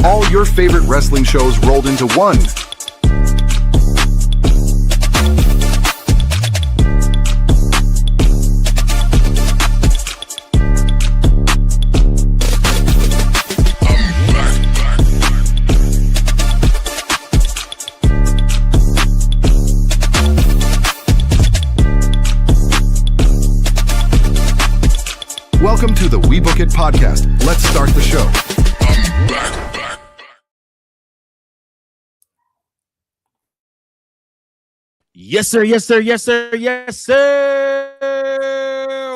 All your favorite wrestling shows rolled into one. Welcome to the We Book It podcast. Let's start the show. Yes, sir. Yes, sir. Yes, sir. Yes, sir.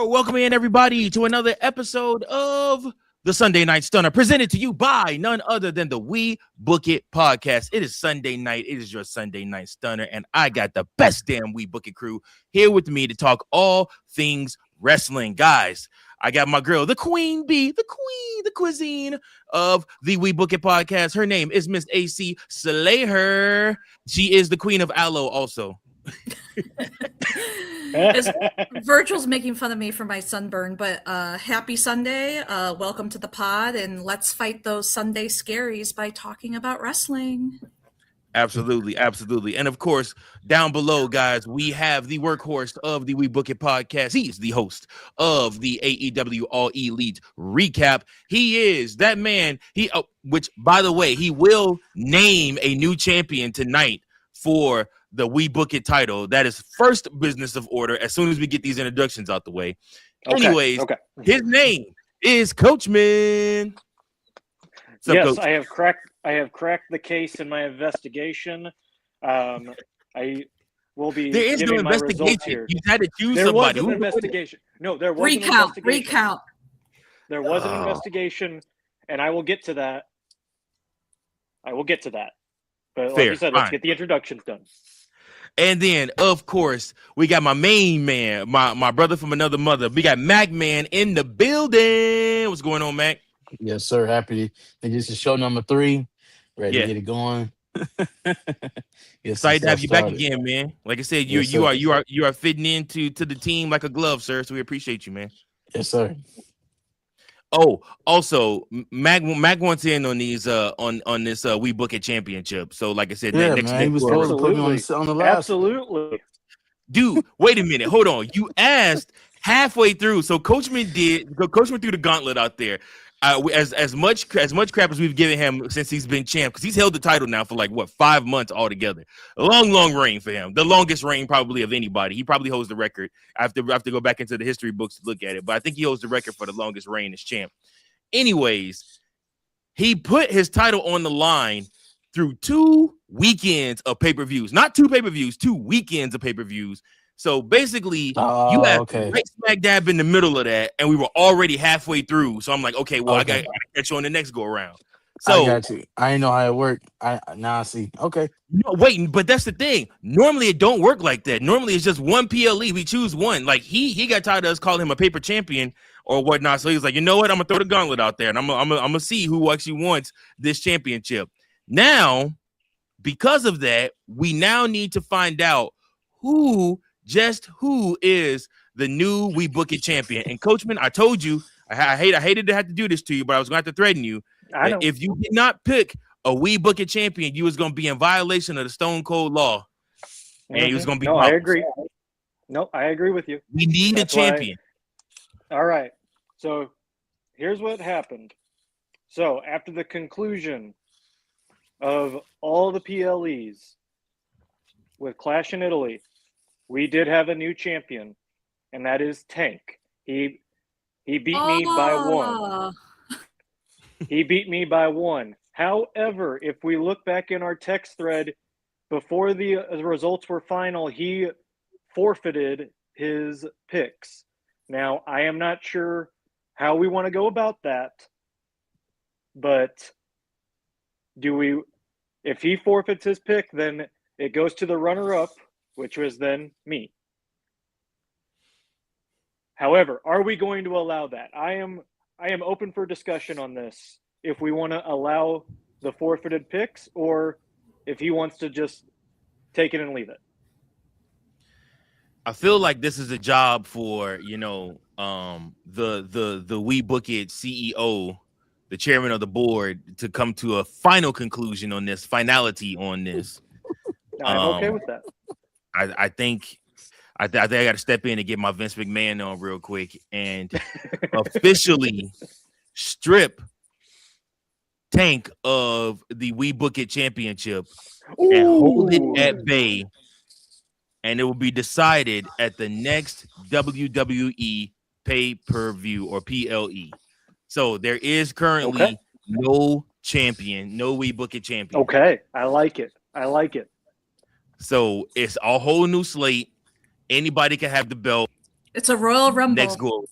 Welcome in, everybody, to another episode of the Sunday Night Stunner, presented to you by none other than the We Book It podcast. It is Sunday night. It is your Sunday Night Stunner, and I got the best damn We Book It crew here with me to talk all things wrestling. Guys, I got my girl, the queen bee, the cuisine of the We Book It podcast. Her name is Miss AC Slayer. She is the queen of aloe also. Virgil's making fun of me for my sunburn, but happy Sunday. Welcome to the pod, and let's fight those Sunday scaries by talking about wrestling. Absolutely, absolutely. And of course, down below, guys, we have the workhorse of the We Book It podcast. He's the host of the AEW All Elite Recap. He is that man, which, by the way, he will name a new champion tonight for the We Book It title. That is first business of order as soon as we get these introductions out the way. Anyways, his name is Coachman. Yes, Coach? I have cracked the case in my investigation. I will be. There is no giving my results investigation. here. You had to choose There somebody. was an investigation. No, there was an Recount. investigation. There was an investigation, and I will get to that. But like Fair, you said, let's fine. get the introductions done. And then, of course, we got my main man, my brother from another mother. We got Mac Man in the building. What's going on, Mac? Yes, sir. Happy to this is show number 3. Ready to get it going. Excited to have you back again, man. Like I said, you are fitting into the team like a glove, sir. So we appreciate you, man. Yes, sir. Oh, also, Mac wants in on these on this We Book It championship. So, like I said, next he was supposed to put me on the last. Absolutely. Dude, wait a minute. Hold on. You asked halfway through. So Coachman threw the gauntlet out there. As much crap as we've given him since he's been champ, because he's held the title now for 5 months altogether. A long reign for him. The longest reign probably of anybody. He probably holds the record. I have to go back into the history books to look at it, but I think he holds the record for the longest reign as champ. Anyways, he put his title on the line through 2 weekends of pay-per-views. Not 2 pay-per-views, 2 weekends of pay-per-views. So basically, you have right smack dab in the middle of that, and we were already halfway through. So I'm like, okay, well, I got to catch you on the next go around. So I got you. I didn't know how it worked. I see. Okay. No, wait, but that's the thing. Normally, it don't work like that. Normally, it's just one PLE. We choose one. Like he got tired of us calling him a paper champion or whatnot. So he's like, you know what? I'm gonna throw the gauntlet out there, and I'm gonna see who actually wants this championship. Now, because of that, we now need to find out who is the new We Book It champion. And Coachman, I told you, I hated to have to do this to you, but I was going to have to threaten you. If you did not pick a We Book It champion, you was going to be in violation of the Stone Cold law. And he was going to be I agree. No, I agree with you. We need a champion. All right. So here's what happened. So after the conclusion of all the PLEs with Clash in Italy, we did have a new champion, and that is Tank. He beat me by 1. He beat me by 1. However, if we look back in our text thread, before the results were final, he forfeited his picks. Now, I am not sure how we want to go about that, but if he forfeits his pick, then it goes to the runner-up, which was then me. However, are we going to allow that? I am open for discussion on this. If we want to allow the forfeited picks, or if he wants to just take it and leave it. I feel like this is a job for, the We Book It CEO the chairman of the board, to come to a final conclusion on this, finality on this. I'm okay with that. I think I got to step in and get my Vince McMahon on real quick and officially strip Tank of the We Book It Championship and hold it at bay, and it will be decided at the next WWE pay-per-view or PLE. So there is currently no champion, no We Book It champion. Okay, I like it. So it's a whole new slate. Anybody can have the belt. It's a Royal Rumble. Next goal.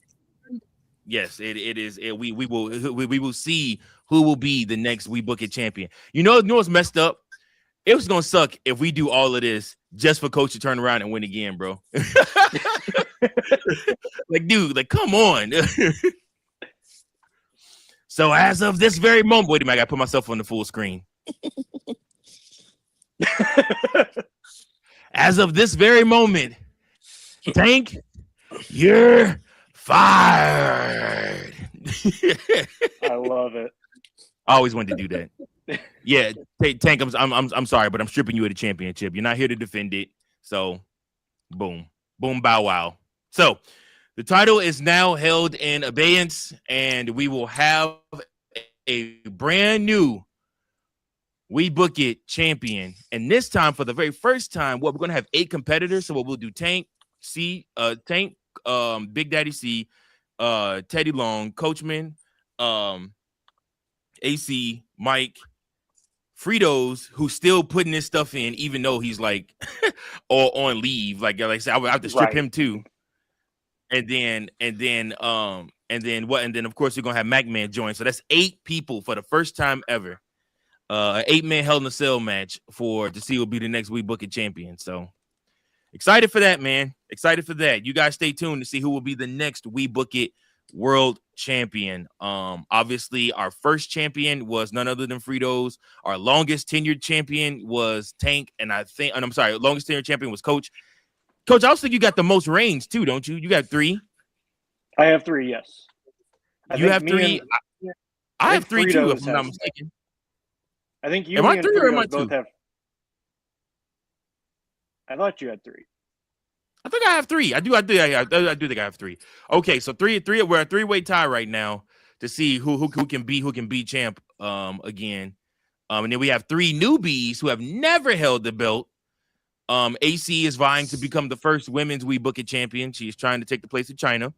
Yes, it is. We will see who will be the next We Book It champion. You know what's messed up? It was gonna suck if we do all of this just for Coach to turn around and win again, bro. Like, dude, like, come on. So as of this very moment, wait a minute, I gotta put myself on the full screen. As of this very moment, Tank, you're fired. I love it. I always wanted to do that. Yeah, Tank, I'm sorry, but I'm stripping you of the championship. You're not here to defend it. So, boom, bow wow. So, the title is now held in abeyance, and we will have a brand new We Book It champion. And this time, for the very first time, we're going to have 8 competitors. So what we'll do: Tank, Big Daddy C, Teddy Long, Coachman, AC, Mike, Fritos, who's still putting this stuff in, even though he's like or on leave. Like I said, I would have to strip him too. And then of course you're gonna have MacMan join. So that's 8 people for the first time ever. An 8-man Hell in a Cell match to see who will be the next We Book It champion. So excited for that, man. Excited for that. You guys stay tuned to see who will be the next We Book It world champion. Obviously our first champion was none other than Fritos. Our longest tenured champion was Tank, and longest tenured champion was Coach. Coach, I also think you got the most reigns too, don't you? You got 3. I have 3, yes. You have 3. I have 3 too, if I'm not mistaken. I think you am I 3 or am I 2? Both have. I thought you had 3. I think I have 3. I do think I have 3. Okay, so 3. We're a 3-way tie right now to see who can be champ again. And then we have 3 newbies who have never held the belt. AC is vying to become the first women's We Book It champion. She's trying to take the place of China.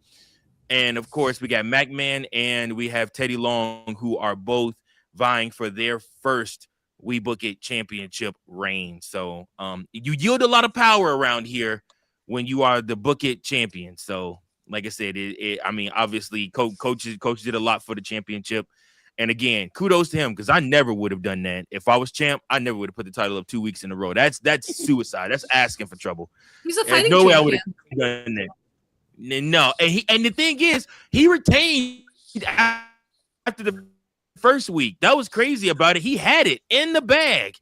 And of course, we got MacMan and we have Teddy Long, who are both vying for their first We Book It championship reign. So you yield a lot of power around here when you are the Book It champion. So like I said, obviously coach did a lot for the championship. And again, kudos to him, because I never would have done that. If I was champ, I never would have put the title up 2 weeks in a row. That's suicide. That's asking for trouble. He's a fighting no champion. way I would have done that. No, and the thing is, he retained after the first week. That was crazy about it. He had it in the bag.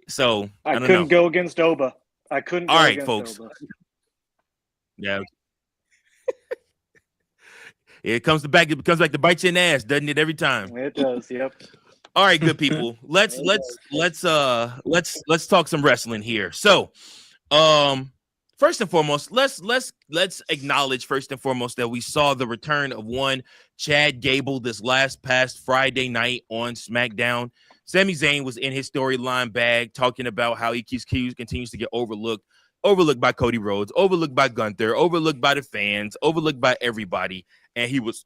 So I couldn't go against Oba. I couldn't. All right, folks. Oba. Yeah. It comes back to bite you in the ass, doesn't it? Every time. It does. Yep. All right, good people. Let's talk some wrestling here. So, first and foremost, let's acknowledge first and foremost that we saw the return of one Chad Gable this past Friday night on SmackDown. Sami Zayn was in his storyline bag talking about how he continues to get overlooked by Cody Rhodes, overlooked by Gunther, overlooked by the fans, overlooked by everybody. And he was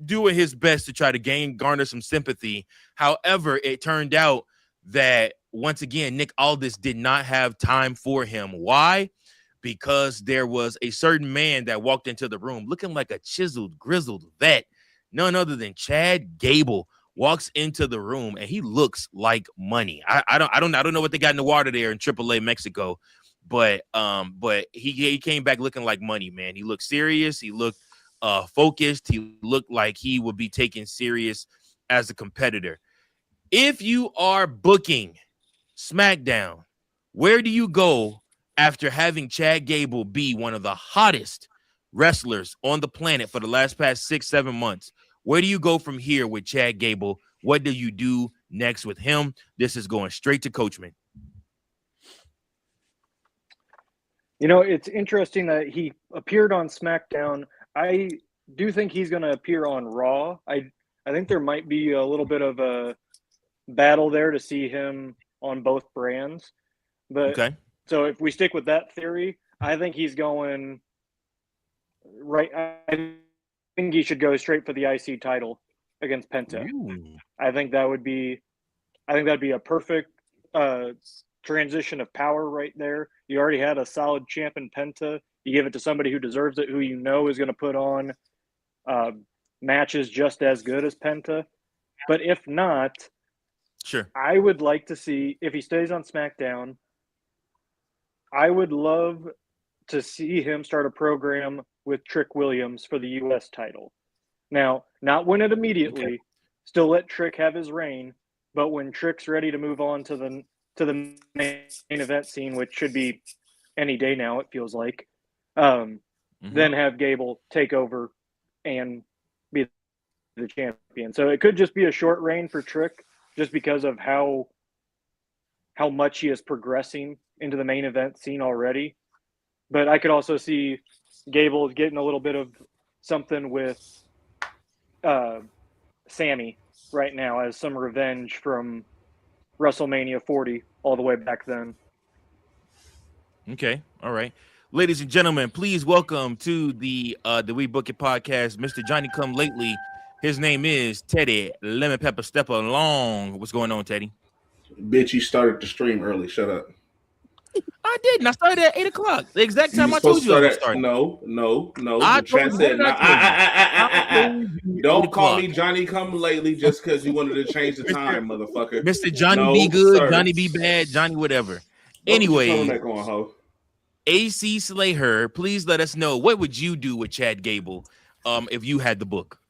doing his best to try to garner some sympathy. However, it turned out that once again, Nick Aldis did not have time for him. Why? Because there was a certain man that walked into the room looking like a chiseled, grizzled vet. None other than Chad Gable walks into the room, and he looks like money. I don't know what they got in the water there in AAA Mexico, but he came back looking like money, man. He looked serious. He looked focused. He looked like he would be taken serious as a competitor. If you are booking SmackDown, where do you go after having Chad Gable be one of the hottest wrestlers on the planet for the past 6-7 months? Where do you go from here with Chad Gable? What do you do next with him? This is going straight to Coachman. You know, it's interesting that he appeared on SmackDown. I do think he's going to appear on Raw. I think there might be a little bit of a battle there to see him on both brands. But Okay. So if we stick with that theory, I think he's going right. I think he should go straight for the IC title against Penta. Ooh. I think that'd be a perfect transition of power right there. You already had a solid champ in Penta. You give it to somebody who deserves it, who you know is going to put on matches just as good as Penta. But if not, Sure. I would like to see, if he stays on SmackDown, I would love to see him start a program with Trick Williams for the U.S. title. Now, not win it immediately, Okay. Still let Trick have his reign, but when Trick's ready to move on to the main event scene, which should be any day now, it feels like, then have Gable take over and be the champion. So it could just be a short reign for Trick, just because of how much he is progressing into the main event scene already. But I could also see Gable getting a little bit of something with Sammy right now as some revenge from WrestleMania 40 all the way back then. Okay. All right. Ladies and gentlemen, please welcome to the We Book It podcast, Mr. Johnny Come Lately. His name is Teddy Lemon Pepper Stepper Long. What's going on, Teddy? Bitch, you started the stream early. Shut up. I didn't. I started at 8 o'clock. The exact time You I told you I was at, starting. No. I The chat told you, said, what did I told you? Don't 8 call o'clock. me Johnny Come Lately just because you wanted to change the time, motherfucker. Mr. Johnny No, be good, sir. Johnny be bad, Johnny whatever. Don't Anyway, put your turtleneck on, ho. AC Slayer, please let us know, what would you do with Chad Gable if you had the book?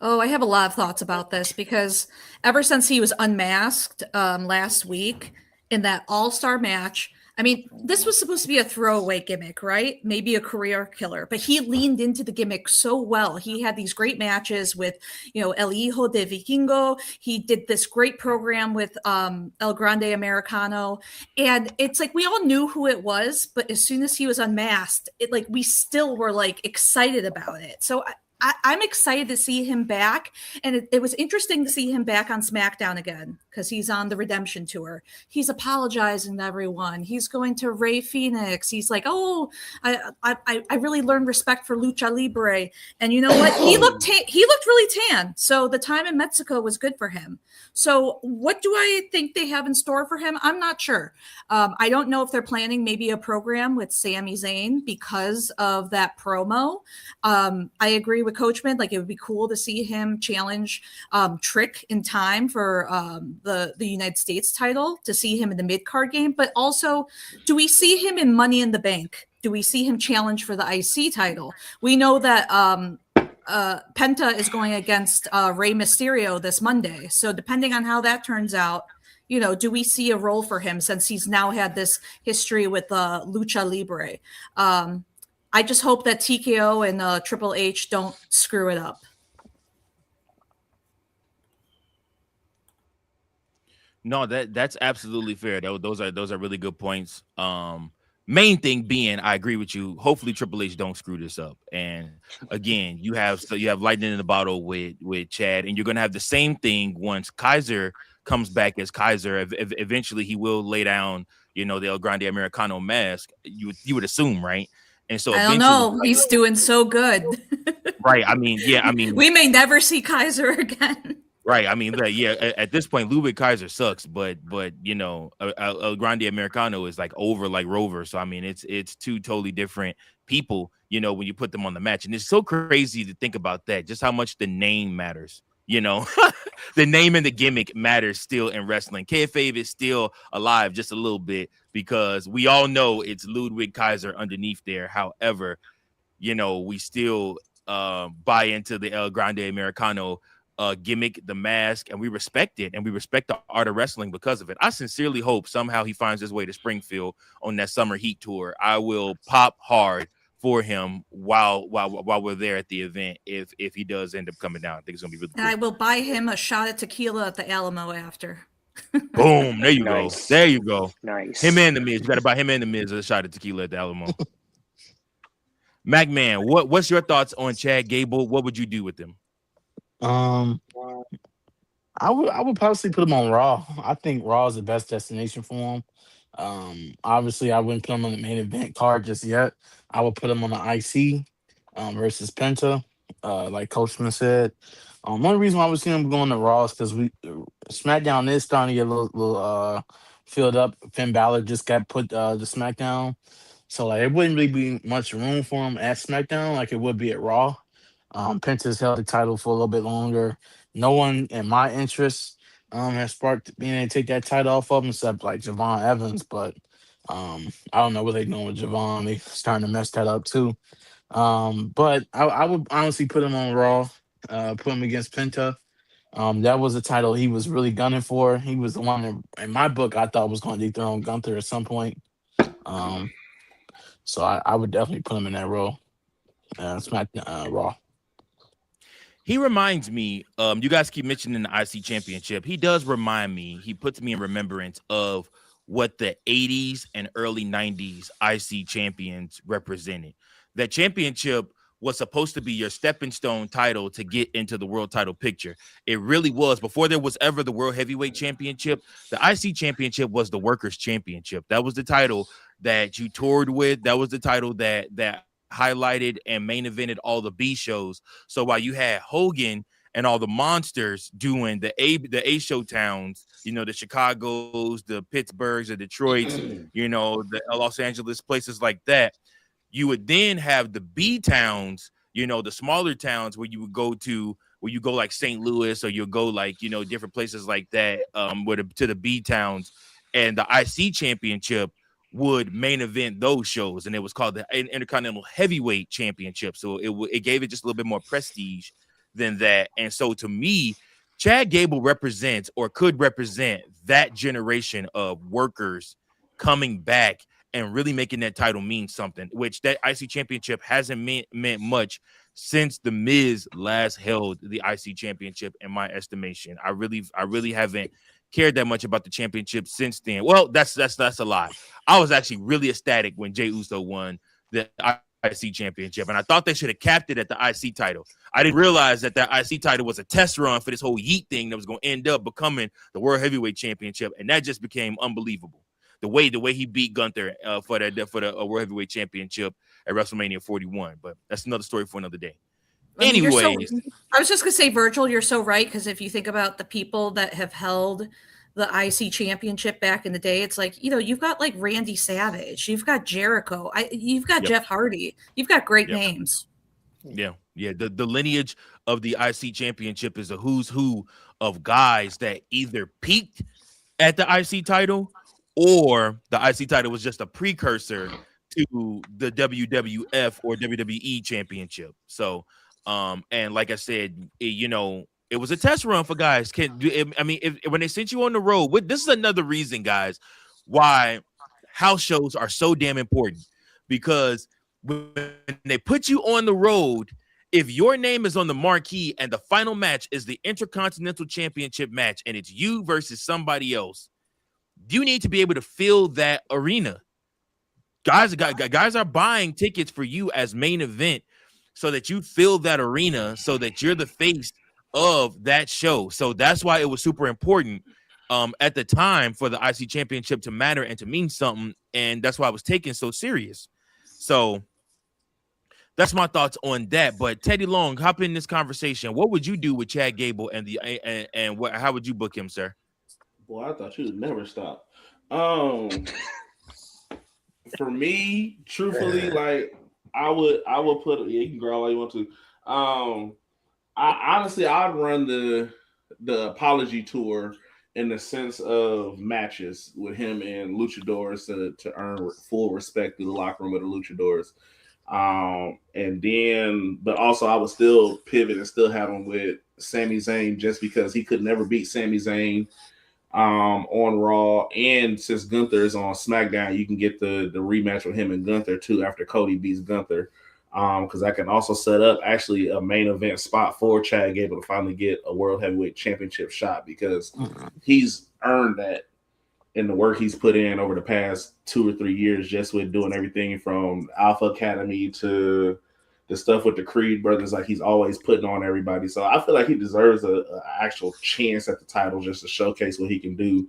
Oh, I have a lot of thoughts about this because ever since he was unmasked last week in that all-star match, I mean, this was supposed to be a throwaway gimmick, right? Maybe a career killer, but he leaned into the gimmick so well. He had these great matches with, El Hijo de Vikingo. He did this great program with El Grande Americano. And it's like, we all knew who it was, but as soon as he was unmasked, we still were excited about it. So I'm excited to see him back. And it was interesting to see him back on SmackDown again because he's on the Redemption Tour. He's apologizing to everyone. He's going to Rey Fenix. He's like, oh, I really learned respect for Lucha Libre. And you know what? He looked really tan. So the time in Mexico was good for him. So what do I think they have in store for him? I'm not sure. I don't know if they're planning maybe a program with Sami Zayn because of that promo. I agree with Coachman. It would be cool to see him challenge Trick in time for the United States title, to see him in the mid-card game. But also, do we see him in Money in the Bank? Do we see him challenge for the IC title? We know that Penta is going against Rey Mysterio this Monday. So depending on how that turns out, do we see a role for him since he's now had this history with Lucha Libre? I just hope that TKO and Triple H don't screw it up. No, that's absolutely fair. Those are really good points. Main thing being, I agree with you. Hopefully, Triple H don't screw this up. And again, you have lightning in the bottle with Chad, and you're gonna have the same thing once Kaiser comes back as Kaiser. Eventually, he will lay down, the El Grande Americano mask. You would assume, right? And so I don't know. He's doing so good. Right. I mean, we may never see Kaiser again. Right. I mean, at this point, Ludwig Kaiser sucks, but El Grande Americano is over like Rover. So I mean, it's two totally different people, when you put them on the match. And it's so crazy to think about that, just how much the name matters. The name and the gimmick matters still in wrestling. Kayfabe is still alive just a little bit because we all know it's Ludwig Kaiser underneath there. However, we still buy into the El Grande Americano gimmick, the mask, and we respect it, and we respect the art of wrestling because of it. I sincerely hope somehow he finds his way to Springfield on that summer heat tour. I will pop hard for him while we're there at the event. If he does end up coming down, I think it's gonna be really And cool. I will buy him a shot of tequila at the Alamo after. Boom! There you Nice. go. There you go. Nice. Him and the Miz. You got to buy him and the Miz a shot of tequila at the Alamo. MacMan, what's your thoughts on Chad Gable? What would you do with him? I would possibly put him on Raw. I think Raw is the best destination for him. Obviously, I wouldn't put him on the main event card just yet. I would put him on the IC versus Penta, like Coachman said. One reason why I was seeing him going to Raw is because SmackDown is starting to get a little filled up. Finn Balor just got put to SmackDown, so like it wouldn't really be much room for him at SmackDown like it would be at Raw. Penta's held the title for a little bit longer. No one in my interest has sparked being able to take that title off of him except like Javon Evans, but I don't know what they're doing with Javon. They starting to mess that up too. But I would honestly put him on Raw, put him against Penta. That was a title he was really gunning for. He was the one that, in my book I thought was going to dethrone Gunther at some point. So I would definitely put him in that role. Raw. He reminds me, you guys keep mentioning the IC championship. He does remind me, he puts me in remembrance of what the 80s and early 90s IC champions represented. That championship was supposed to be your stepping stone title to get into the world title picture. It really was. Before there was ever the world heavyweight championship, the IC championship was the workers championship. That was the title that you toured with. That was the title that highlighted and main evented all the B shows. So while you had Hogan and all the monsters doing the A show towns, the Chicagos, the Pittsburghs, the Detroits, the Los Angeles, places like that, you would then have the B towns, the smaller towns where you go like St. Louis, or you'll go like, different places like that, to the B towns, and the IC championship would main event those shows, and it was called the Intercontinental Heavyweight Championship. So it gave it just a little bit more prestige than that. And so to me, Chad Gable represents, or could represent, that generation of workers coming back and really making that title mean something, which that IC championship hasn't meant much since the Miz last held the IC championship, in my estimation. I really haven't cared that much about the championship since then. Well, that's a lie. I was actually really ecstatic when Jey Uso won the IC championship, and I thought they should have capped it at the IC title. I didn't realize that IC title was a test run for this whole Yeet thing that was going to end up becoming the World Heavyweight Championship, and that just became unbelievable. The way he beat Gunther for the World Heavyweight Championship at WrestleMania 41, but that's another story for another day. Anyways, I was just gonna say, Virgil, you're so right, because if you think about the people that have held the IC championship back in the day, it's like, you've got like Randy Savage, you've got Jericho, you've got Jeff Hardy, you've got great names. Yeah. The lineage of the IC championship is a who's who of guys that either peaked at the IC title, or the IC title was just a precursor to the WWF or WWE championship. So, and like I said, it was a test run for guys. When they sent you on the road, this is another reason, guys, why house shows are so damn important. Because when they put you on the road, if your name is on the marquee and the final match is the Intercontinental Championship match, and it's you versus somebody else, you need to be able to fill that arena. Guys are buying tickets for you as main event so that you fill that arena, so that you're the face of that show. So that's why it was super important at the time for the IC championship to matter and to mean something. And that's why I was taken so serious. So that's my thoughts on that. But Teddy Long, hop in this conversation. What would you do with Chad Gable how would you book him, sir? Boy, I thought you would never stop. For me, truthfully, like I would put. Yeah, you can growl all you want to. I'd run the apology tour in the sense of matches with him and luchadors to earn full respect through the locker room of the luchadors. And then, but also I would still pivot and still have him with Sami Zayn, just because he could never beat Sami Zayn on Raw, and since Gunther is on SmackDown, you can get the rematch with him and Gunther too after Cody beats Gunther. Because I can also set up actually a main event spot for Chad Gable to finally get a World Heavyweight Championship shot, because he's earned that in the work he's put in over the past 2 or 3 years, just with doing everything from Alpha Academy to the stuff with the Creed brothers. Like, he's always putting on everybody. So I feel like he deserves a actual chance at the title, just to showcase what he can do.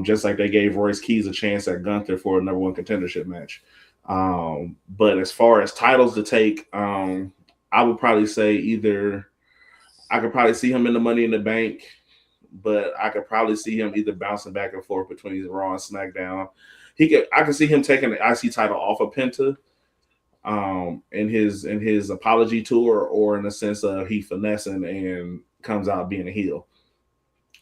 Just like they gave Royce Keys a chance at Gunther for a #1 contendership match. But as far as titles to take, I would probably say either I could probably see him in the Money in the Bank, but I could probably see him either bouncing back and forth between Raw and SmackDown. I could see him taking the IC title off of Penta, in his apology tour, or in the sense of he finessing and comes out being a heel.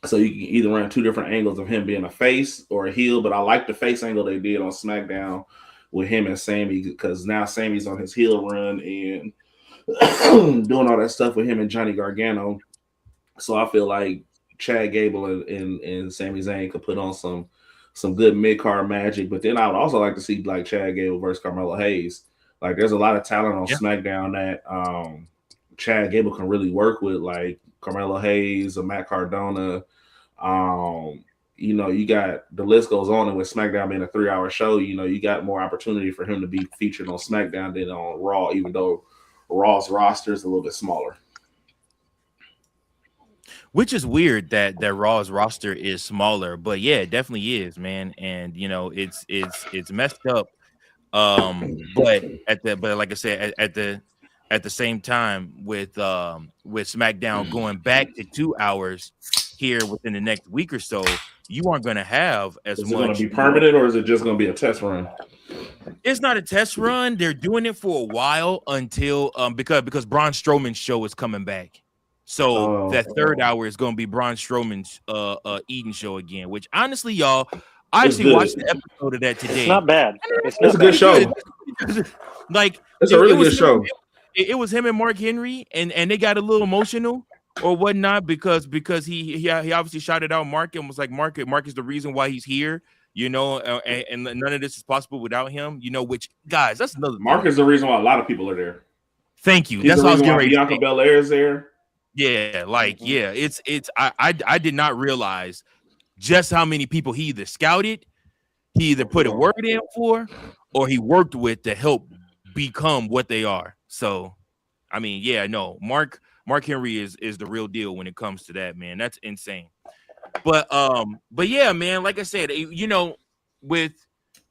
So you can either run 2 different angles of him being a face or a heel, but I like the face angle they did on SmackDown with him and Sammy, because now Sammy's on his heel run and doing all that stuff with him and Johnny Gargano. So I feel like Chad Gable and Sami Zayn could put on some good mid-card magic. But then I would also like to see like Chad Gable versus Carmelo Hayes. Like, there's a lot of talent on SmackDown that Chad Gable can really work with, like Carmelo Hayes or Matt Cardona. You got, the list goes on, and with SmackDown being a 3-hour show, you got more opportunity for him to be featured on SmackDown than on Raw, even though Raw's roster is a little bit smaller. Which is weird that Raw's roster is smaller, but yeah, it definitely is, man. And it's messed up. But like I said, at the same time, with SmackDown going back to 2 hours here within the next week or so, you aren't going to have as much. Is it going to be permanent, or is it just going to be a test run? It's not a test run. They're doing it for a while until because Braun Strowman's show is coming back. So that third hour is going to be Braun Strowman's Eden show again, which honestly, y'all, I actually watched the episode of that today. It's not bad. It's a good show. Like, it's a really good show. It was him and Mark Henry, and they got a little emotional or whatnot because he obviously shouted out Mark and was like, Mark is the reason why he's here, and none of this is possible without him, which, guys, that's another Mark is the reason why a lot of people are there. Thank you. He's That's the how I was reason getting why ready. Bianca Belair is there. Yeah, I did not realize just how many people he either scouted, he either put a word in for, or he worked with to help become what they are. So, I mean, yeah, no, Mark Henry is the real deal when it comes to that, man. That's insane. But yeah, man, like I said, with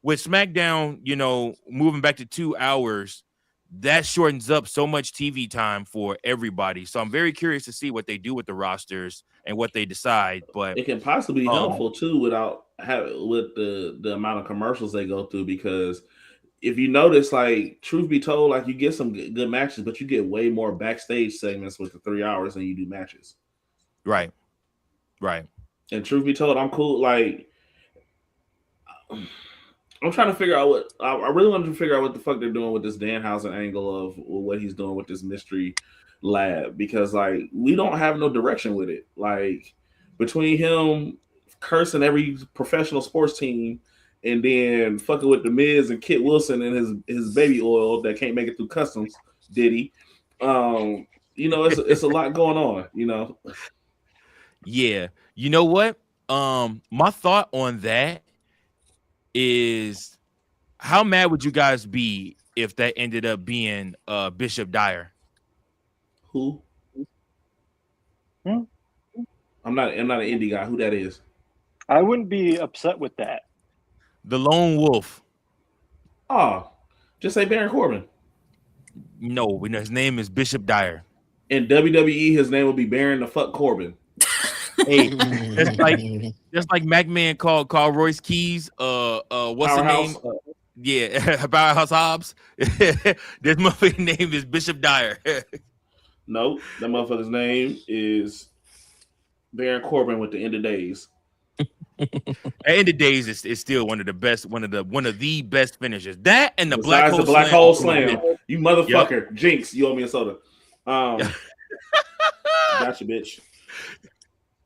SmackDown, moving back to 2 hours, that shortens up so much TV time for everybody. So I'm very curious to see what they do with the rosters and what they decide. But it can possibly be helpful too with the amount of commercials they go through, because if you notice, like, truth be told, like, you get some good matches, but you get way more backstage segments with the 3 hours than you do matches. Right. And truth be told, I'm cool. Like, I'm trying to figure out I really wanted to figure out what the fuck they're doing with this Danhausen angle of what he's doing with this mystery lab, because, like, we don't have no direction with it. Like, between him cursing every professional sports team and then fucking with the Miz and Kit Wilson and his baby oil that can't make it through customs, Diddy. It's a lot going on, Yeah. You know what? My thought on that is, how mad would you guys be if that ended up being Bishop Dyer? Who? I'm not an indie guy. Who that is? I wouldn't be upset with that. The Lone Wolf. Oh, just say Baron Corbin. No, his name is Bishop Dyer. In WWE, his name would be Baron the fuck Corbin. Hey, just like McMahon called Royce Keys. What's the name? Yeah, Powerhouse Hobbs. This motherfucker's name is Bishop Dyer. No, that motherfucker's name is Baron Corbin with the End of Days. End of Days is still one of the best finishers. That and the Besides Black Hole Slam. You motherfucker. Yep. Jinx, you owe me a soda. Gotcha, bitch.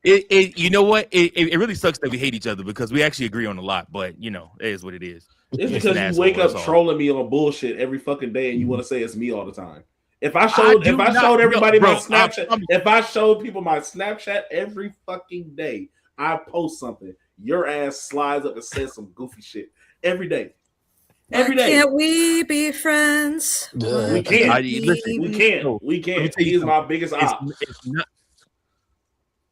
You know what? It really sucks that we hate each other because we actually agree on a lot. But you know, it is what it is. It's He's because an you asshole, wake up that's all. trolling me on bullshit every fucking day, and you want to say it's me all the time. If I I showed do not- everybody no, my bro, Snapchat, if I showed people my Snapchat every fucking day, I post something. Your ass slides up and says some goofy shit every day. Every day. Can't we be friends? Yeah. We can't. Listen, We No, can't. We let me can't. tell you He is something. my biggest op. It's not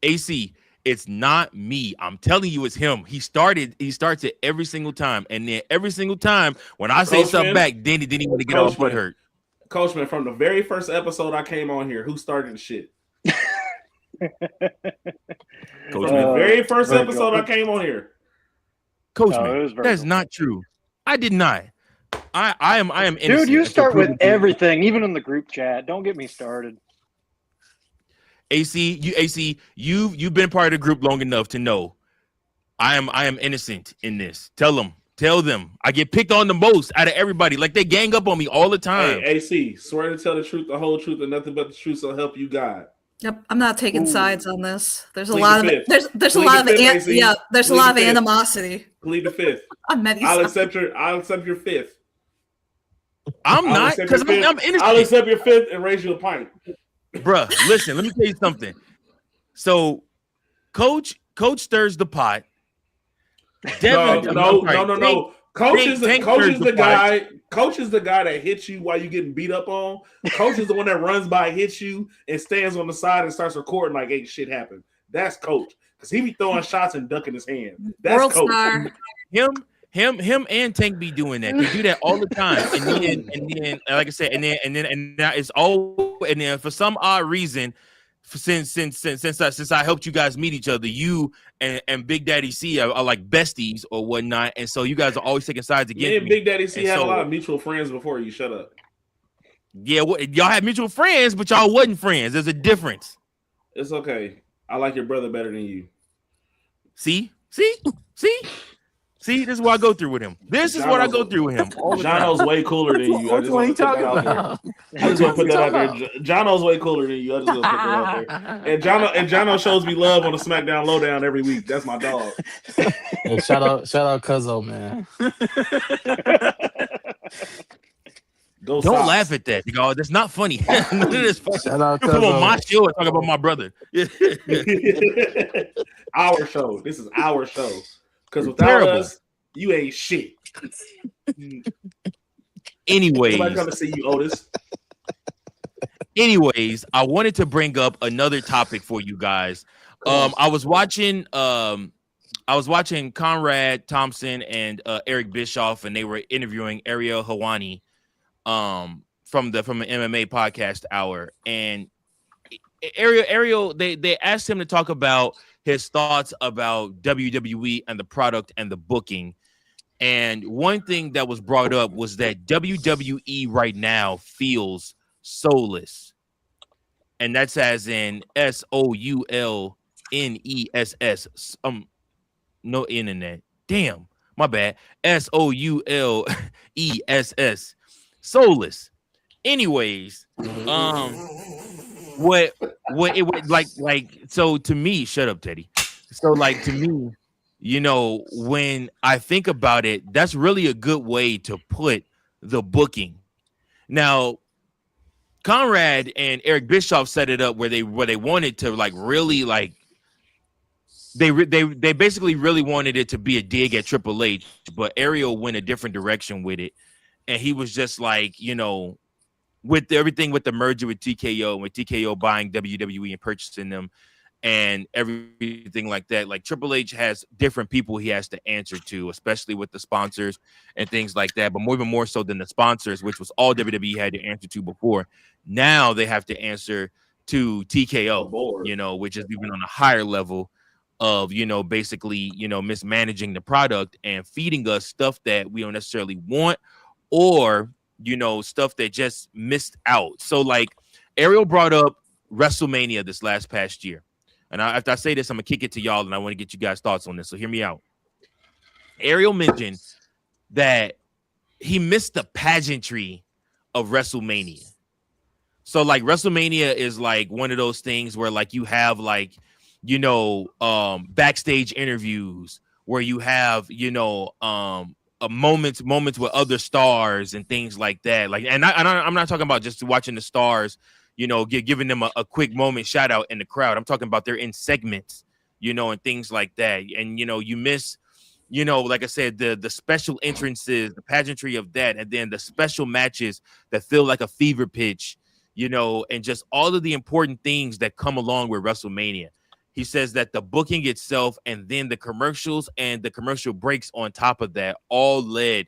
AC. It's not me. I'm telling you, it's him. He starts it every single time, and then every single time when I say something back, then he want to get all butt hurt. Coachman, from the very first episode I came on here, who started the shit? Coachman, The very first Virgil. episode I came on here. Coachman, it was that's Virgil. not true. I did not. I am innocent. Dude, you until start with proven guilty. everything, even in the group chat. Don't get me started. AC, you've been part of the group long enough to know I am innocent in this. Tell them I get picked on the most out of everybody. Like they gang up on me all the time. Hey, AC, swear to tell the truth, the whole truth, and nothing but the truth, so help you God. Yep, I'm not taking Ooh. sides on this. There's a Plead lot the of fifth. there's a Plead lot the of fifth, AC. there's a Plead lot the of fifth. animosity Plead the fifth. on many I'll sides. accept your fifth. I'm I'll not accept because your I'm fifth. innocent. I'll accept your fifth and raise you a pint. Bruh, listen, let me tell you something. So, Coach stirs the pot. Devin, No. Coach is Tank the stirs guy. Coach is the guy that hits you while you're getting beat up on. Coach is the one that runs by, hits you, and stands on the side and starts recording like ain't shit happened. That's Coach. Because he be throwing shots and ducking his hand. That's World Coach. star. Him and Tank be doing that. They do that all the time. And then like I said, and now it's all and then for some odd reason, since I helped you guys meet each other, you and Big Daddy C are like besties or whatnot, and so you guys are always taking sides Me against and me. Big Daddy C And had so- a lot of mutual friends before you. Shut up. Yeah, y'all had mutual friends, but y'all wasn't friends. There's a difference. It's okay. I like your brother better than you. See, this is what I go through with him. This is what I go through with him. All the time. Jono's way cooler than you. I What just are want you to put that talking out there. about? I just want to put that out there. Jono's way cooler than you. I just want to put that out there. And Jono shows me love on the SmackDown Lowdown every week. That's my dog. Hey, shout out, Cuzzo, man. Go Don't Sox. laugh at that, y'all. That's not funny. None of this funny. Shout out, You come on my Cuzzo. show and talk about my brother. Our show. This is our show. Because without Terrible. us, you ain't shit. Anyways, Nobody come to see you, Otis. I wanted to bring up another topic for you guys. I was watching Conrad Thompson and Eric Bischoff, and they were interviewing Ariel Helwani from an MMA podcast hour. And Ariel, they asked him to talk about his thoughts about WWE and the product and the booking. And one thing that was brought up was that WWE right now feels soulless. And that's as in SOULNESS. No internet. Damn, my bad. SOULESS. Soulless. Anyways, what it would like so to me, shut up, Teddy. So like to me, you know, when I think about it, that's really a good way to put the booking. Now, Conrad and Eric Bischoff set it up where they wanted to like really like they basically really wanted it to be a dig at Triple H, but Ariel went a different direction with it, and he was just like, you know, with everything with the merger with TKO, with TKO buying WWE and purchasing them and everything like that, like Triple H has different people he has to answer to, especially with the sponsors and things like that, but even more so than the sponsors, which was all WWE had to answer to before. Now they have to answer to TKO, you know, which is even on a higher level of, you know, basically, you know, mismanaging the product and feeding us stuff that we don't necessarily want, or, you know, stuff that just missed out. So like Ariel brought up WrestleMania this past year. And after I say this, I'm going to kick it to y'all, and I want to get you guys' thoughts on this. So hear me out. Ariel mentioned that he missed the pageantry of WrestleMania. So, like, WrestleMania is, like, one of those things where, like, you have, like, backstage interviews where you have, moments with other stars and things like that. Like, and I'm not talking about just watching the stars, giving them a quick moment shout out in the crowd. I'm talking about they're in segments, and things like that. And, you miss, like I said, the special entrances, the pageantry of that, and then the special matches that feel like a fever pitch, and just all of the important things that come along with WrestleMania. He says that the booking itself and then the commercials and the commercial breaks on top of that all led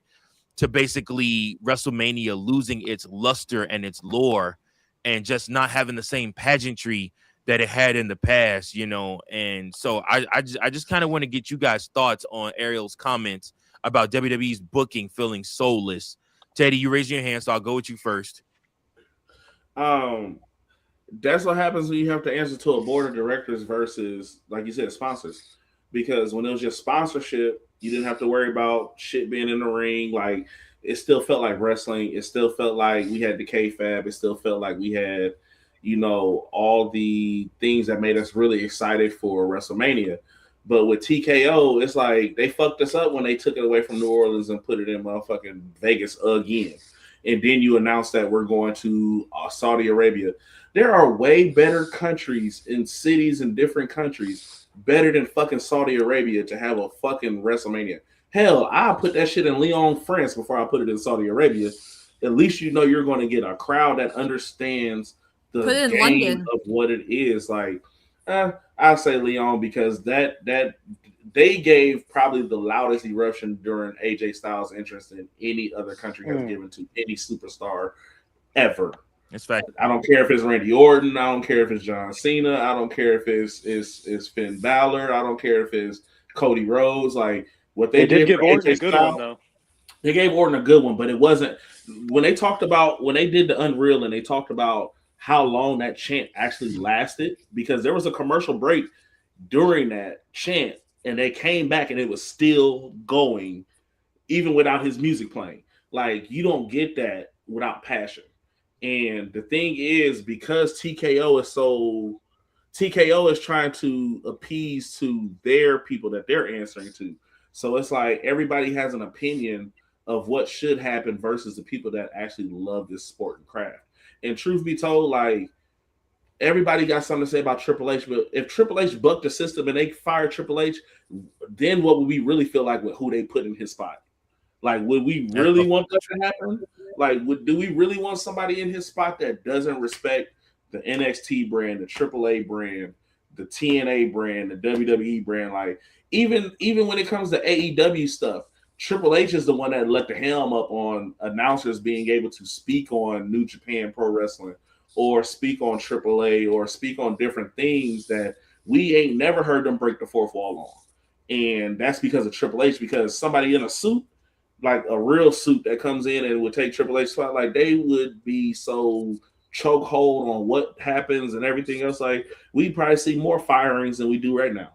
to basically WrestleMania losing its luster and its lore and just not having the same pageantry that it had in the past, And so I just kind of want to get you guys' thoughts on Ariel's comments about WWE's booking feeling soulless. Teddy, you raised your hand, so I'll go with you first. That's what happens when you have to answer to a board of directors versus, like you said, sponsors. Because when it was just sponsorship, you didn't have to worry about shit being in the ring. Like, it still felt like wrestling. It still felt like we had the kayfabe. It still felt like we had, all the things that made us really excited for WrestleMania. But with TKO, it's like they fucked us up when they took it away from New Orleans and put it in motherfucking Vegas again. And then you announce that we're going to Saudi Arabia. There are way better countries and cities in different countries better than fucking Saudi Arabia to have a fucking WrestleMania. Hell, I'll put that shit in Lyon, France before I put it in Saudi Arabia. At least you're going to get a crowd that understands the game London. Of what it is. Like, I'll say Lyon because that they gave probably the loudest eruption during AJ Styles' entrance than any other country has given to any superstar ever. It's fact. I don't care if it's Randy Orton. I don't care if it's John Cena. I don't care if it's Finn Balor. I don't care if it's Cody Rhodes. Like, what they did give Orton a good one, though. They gave Orton a good one, but it wasn't when they did the Unreal and they talked about how long that chant actually lasted, because there was a commercial break during that chant and they came back and it was still going even without his music playing. Like, you don't get that without passion. And the thing is, because TKO is trying to appease to their people that they're answering to. So it's like everybody has an opinion of what should happen versus the people that actually love this sport and craft. And truth be told, like, everybody got something to say about Triple H, but if Triple H bucked the system and they fired Triple H, then what would we really feel like with who they put in his spot? Like, would we really want that to happen? Like, do we really want somebody in his spot that doesn't respect the NXT brand, the AAA brand, the TNA brand, the WWE brand? Like, even when it comes to AEW stuff, Triple H is the one that let the helm up on announcers being able to speak on New Japan Pro Wrestling or speak on AAA or speak on different things that we ain't never heard them break the fourth wall on. And that's because of Triple H, because somebody in a suit, like a real suit that comes in and would take Triple H spot, like, they would be so chokehold on what happens and everything else. Like, we probably see more firings than we do right now.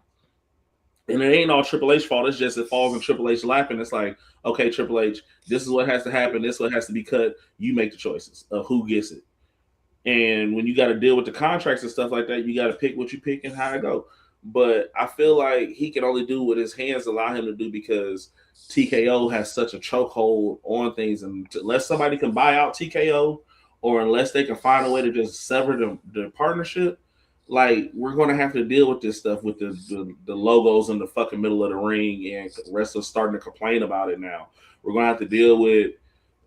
And it ain't all Triple H fault. It's just it falls in Triple H lap, and it's like, okay, Triple H, this is what has to happen. This is what has to be cut. You make the choices of who gets it. And when you got to deal with the contracts and stuff like that, you got to pick what you pick and how to go. But I feel like he can only do what his hands allow him to do because TKO has such a chokehold on things. And unless somebody can buy out TKO or unless they can find a way to just sever the partnership, like, we're going to have to deal with this stuff with the logos in the fucking middle of the ring, and wrestlers starting to complain about it now. We're going to have to deal with,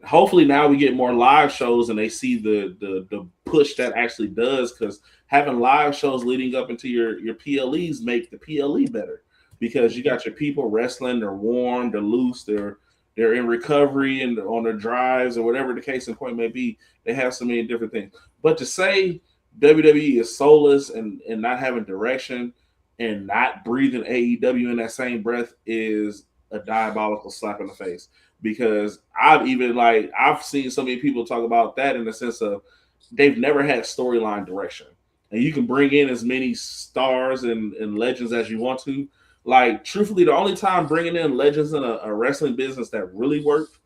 hopefully now we get more live shows and they see the push that actually does, because having live shows leading up into your PLEs make the PLE better, because you got your people wrestling, they're warm, they're loose, they're in recovery and on their drives or whatever the case in point may be. They have so many different things. But to say WWE is soulless and not having direction and not breathing AEW in that same breath is a diabolical slap in the face, because I've seen so many people talk about that in the sense of they've never had storyline direction. And you can bring in as many stars and legends as you want to. Like, truthfully, the only time bringing in legends in a wrestling business that really worked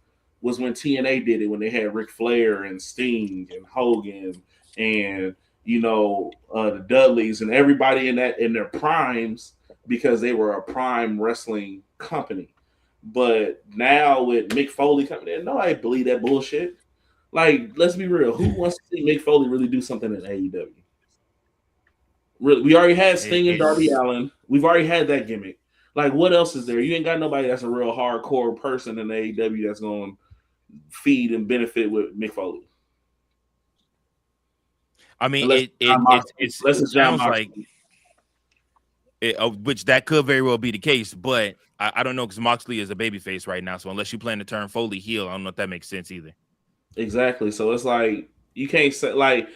was when TNA did it, when they had Ric Flair and Sting and Hogan and the Dudleys and everybody in their primes because they were a prime wrestling company. But now with Mick Foley coming in, nobody believe that bullshit. Like, let's be real. Who wants to see Mick Foley really do something in AEW? Really, we already had Sting and Darby Allin. We've already had that gimmick. Like, what else is there? You ain't got nobody that's a real hardcore person in AEW that's going to feed and benefit with Mick Foley. I mean, it sounds like which that could very well be the case, but I don't know because Moxley is a babyface right now. So unless you plan to turn Foley heel, I don't know if that makes sense either. Exactly. So it's like you can't say like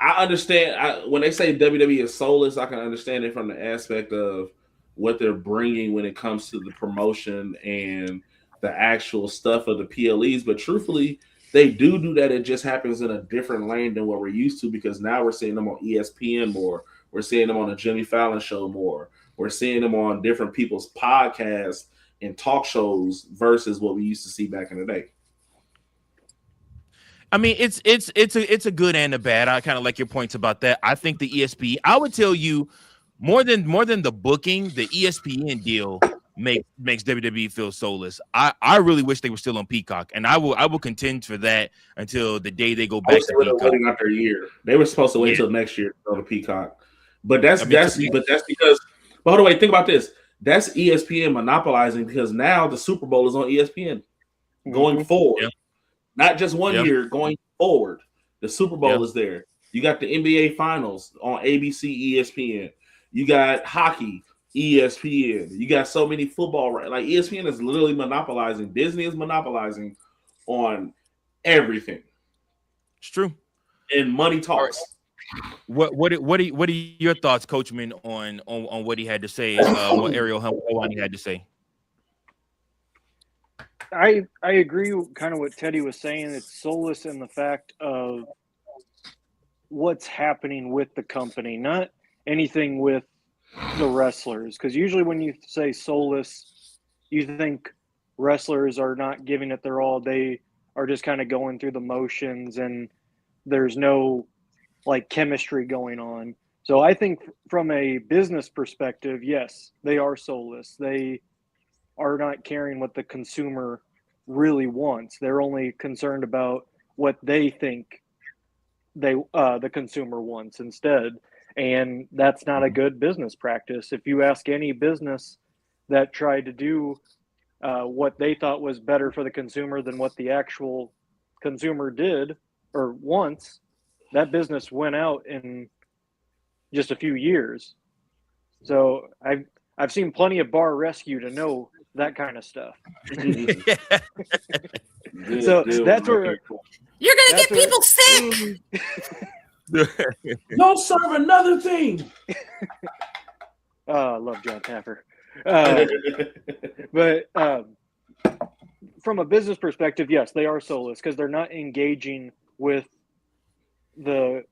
I understand when they say WWE is soulless. I can understand it from the aspect of what they're bringing when it comes to the promotion and the actual stuff of the PLEs. But truthfully, they do that. It just happens in a different lane than what we're used to because now we're seeing them on ESPN more. We're seeing them on the Jimmy Fallon show more. We're seeing them on different people's podcasts and talk shows versus what we used to see back in the day. I mean, it's a good and a bad. I kind of like your points about that. I think the ESPN, I would tell you more than the booking, the ESPN deal makes WWE feel soulless. I really wish they were still on Peacock, and I will contend for that until the day they go back to Peacock. Waiting out their year. They were supposed to wait till next year to go to Peacock, but that's because. But hold on, wait. Think about this. That's ESPN monopolizing because now the Super Bowl is on ESPN going forward. Yeah. Not just 1 year, going forward. The Super Bowl is there. You got the NBA Finals on ABC, ESPN. You got hockey, ESPN. You got so many football. Like ESPN is literally monopolizing. Disney is monopolizing on everything. It's true. And money talks. What are your thoughts, Coachman, on what he had to say? What Ariel Helwani had to say? I agree kind of what Teddy was saying. It's soulless in the fact of what's happening with the company, not anything with the wrestlers. Because usually when you say soulless, you think wrestlers are not giving it their all. They are just kind of going through the motions and there's no like chemistry going on. So I think from a business perspective, yes, they are soulless. They are not caring what the consumer really wants. They're only concerned about what they think the consumer wants instead. And that's not a good business practice. If you ask any business that tried to do what they thought was better for the consumer than what the actual consumer did or wants, that business went out in just a few years. So I've seen plenty of bar rescue to know that kind of stuff. So that's where you're gonna get people sick. Don't serve another thing. I love John Taffer. But from a business perspective, yes, they are soulless because they're not engaging with the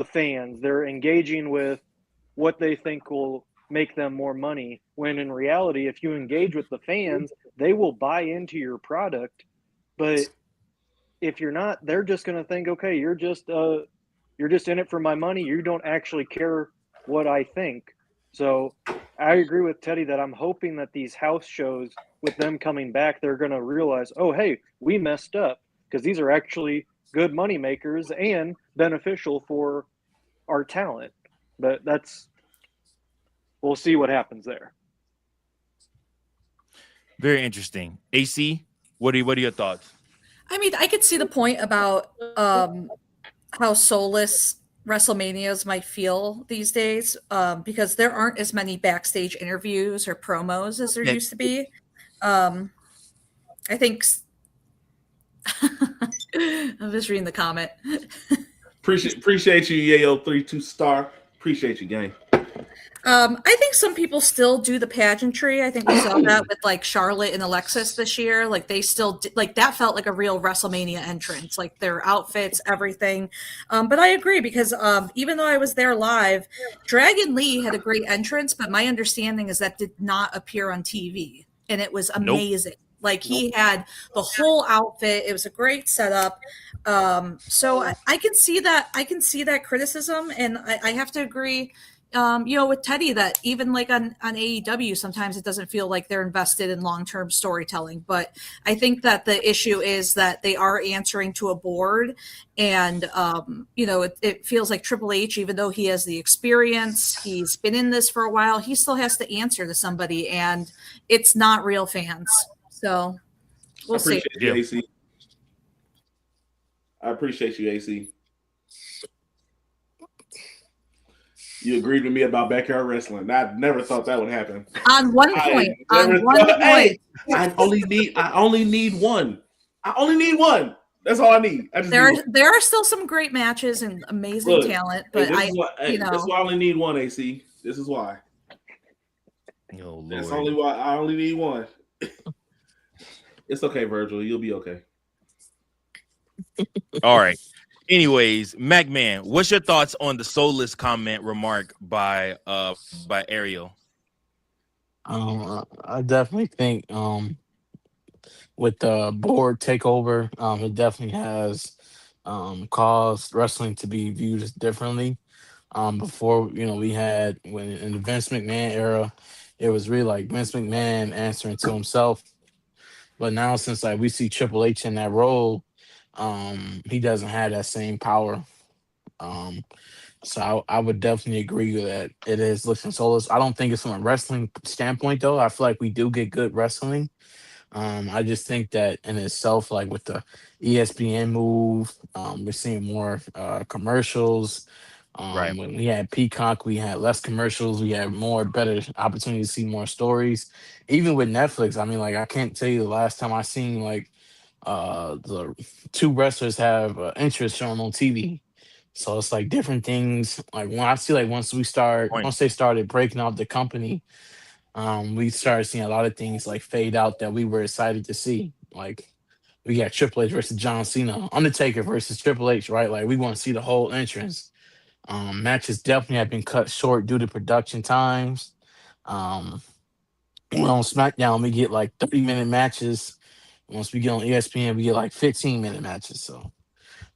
fans. They're engaging with what they think will make them more money, when in reality, if you engage with the fans, they will buy into your product. But if you're not, they're just going to think, okay, you're just in it for my money. You don't actually care what I think. So I agree with Teddy that I'm hoping that these house shows, with them coming back, they're going to realize, oh, hey, we messed up, because these are actually good money makers and beneficial for our talent. But we'll see what happens there. Very interesting. AC, what are your thoughts? I mean, I could see the point about how soulless WrestleManias might feel these days, because there aren't as many backstage interviews or promos as there used to be. I think I'm just reading the comment. Appreciate you, Yayo 32 star. Appreciate you, gang. I think some people still do the pageantry. I think we saw that with like Charlotte and Alexis this year. Like they still like that felt like a real WrestleMania entrance, like their outfits, everything. But I agree because even though I was there live, Dragon Lee had a great entrance, but my understanding is that did not appear on TV, and it was amazing. Like he had the whole outfit. It was a great setup. So I can see that. I can see that criticism, and I have to agree. With Teddy, that even like on AEW, sometimes it doesn't feel like they're invested in long-term storytelling. But I think that the issue is that they are answering to a board, and it feels like Triple H, even though he has the experience, he's been in this for a while, he still has to answer to somebody, and it's not real fans. So we'll see. You, AC. I appreciate you, AC. You agreed with me about backyard wrestling. I never thought that would happen. On one point. Hey, I only need one. I only need one. That's all I need. There are still some great matches and amazing talent, but this is why I only need one, AC. This is why. Oh, Lord. That's only why I only need one. It's okay, Virgil. You'll be okay. All right. Anyways, MacMan, what's your thoughts on the soulless comment remark by Ariel? I definitely think with the board takeover, it definitely has caused wrestling to be viewed as differently. Before, we had when in the Vince McMahon era, it was really like Vince McMahon answering to himself. But now since like we see Triple H in that role, he doesn't have that same power. So I would definitely agree with that. It is looking soulless. I don't think it's from a wrestling standpoint though. I feel like we do get good wrestling. I just think that in itself, like with the ESPN move, we're seeing more commercials. Right. When we had Peacock, we had less commercials. We had better opportunity to see more stories. Even with Netflix, I mean, like I can't tell you the last time I seen like the two wrestlers have interest shown on TV. So it's like different things. Like when I see like once they started breaking up the company, we started seeing a lot of things like fade out that we were excited to see. Like we got Triple H versus John Cena, Undertaker versus Triple H, right? Like we want to see the whole entrance. Matches definitely have been cut short due to production times. On SmackDown, we get like 30-minute matches. Once we get on ESPN, we get like 15-minute matches. So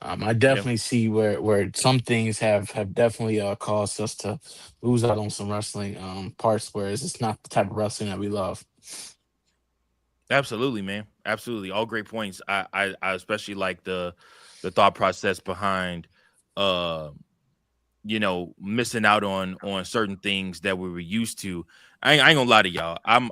I definitely see where some things have definitely caused us to lose out on some wrestling parts, whereas it's not the type of wrestling that we love. Absolutely, man. Absolutely. All great points. I especially like the thought process behind missing out on certain things that we were used to. I ain't gonna lie to y'all. I'm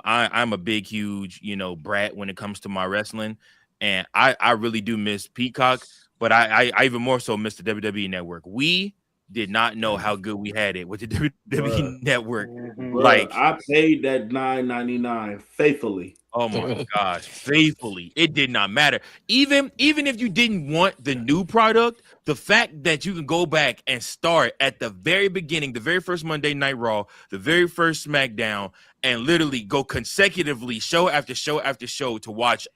a big, huge, brat when it comes to my wrestling, and I really do miss Peacock, but I even more so miss the WWE Network. We did not know how good we had it with the WWE Network. Bruh, like I paid that $9.99 faithfully. Oh my gosh, faithfully. It did not matter. Even if you didn't want the new product, the fact that you can go back and start at the very beginning, the very first Monday Night Raw, the very first SmackDown, and literally go consecutively show after show after show to watch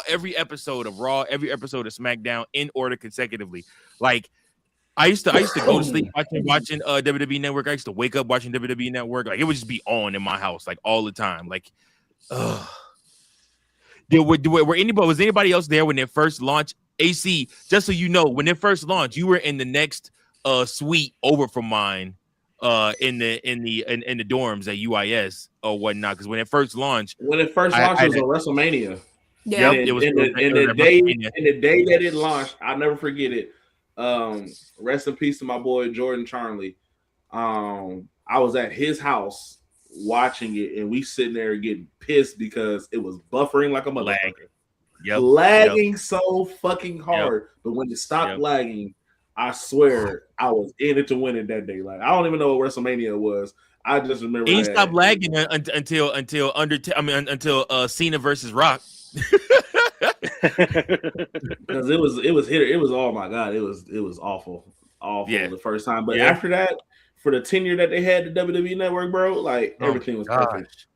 every episode of Raw, every episode of SmackDown in order consecutively. Like I used to go to sleep watching WWE Network. I used to wake up watching WWE Network. Like it would just be on in my house like all the time. Like, was anybody else there when it first launched? AC, just so you know, when it first launched, you were in the next suite over from mine in the dorms at UIS or whatnot. Because when it first launched, it was a WrestleMania. Yeah, it was in the day that it launched. I'll never forget it. Rest in peace to my boy Jordan Charlie. I was at his house watching it, and we sitting there getting pissed because it was buffering like a motherfucker. Lagging so fucking hard. But when it stopped lagging, I swear I was in it to win it that day. Like I don't even know what WrestleMania was. I just remember it stopped lagging until Cena versus Rock. Because it was oh my god, it was awful the first time. But after that, for the tenure that they had the WWE Network, bro, like everything was perfect.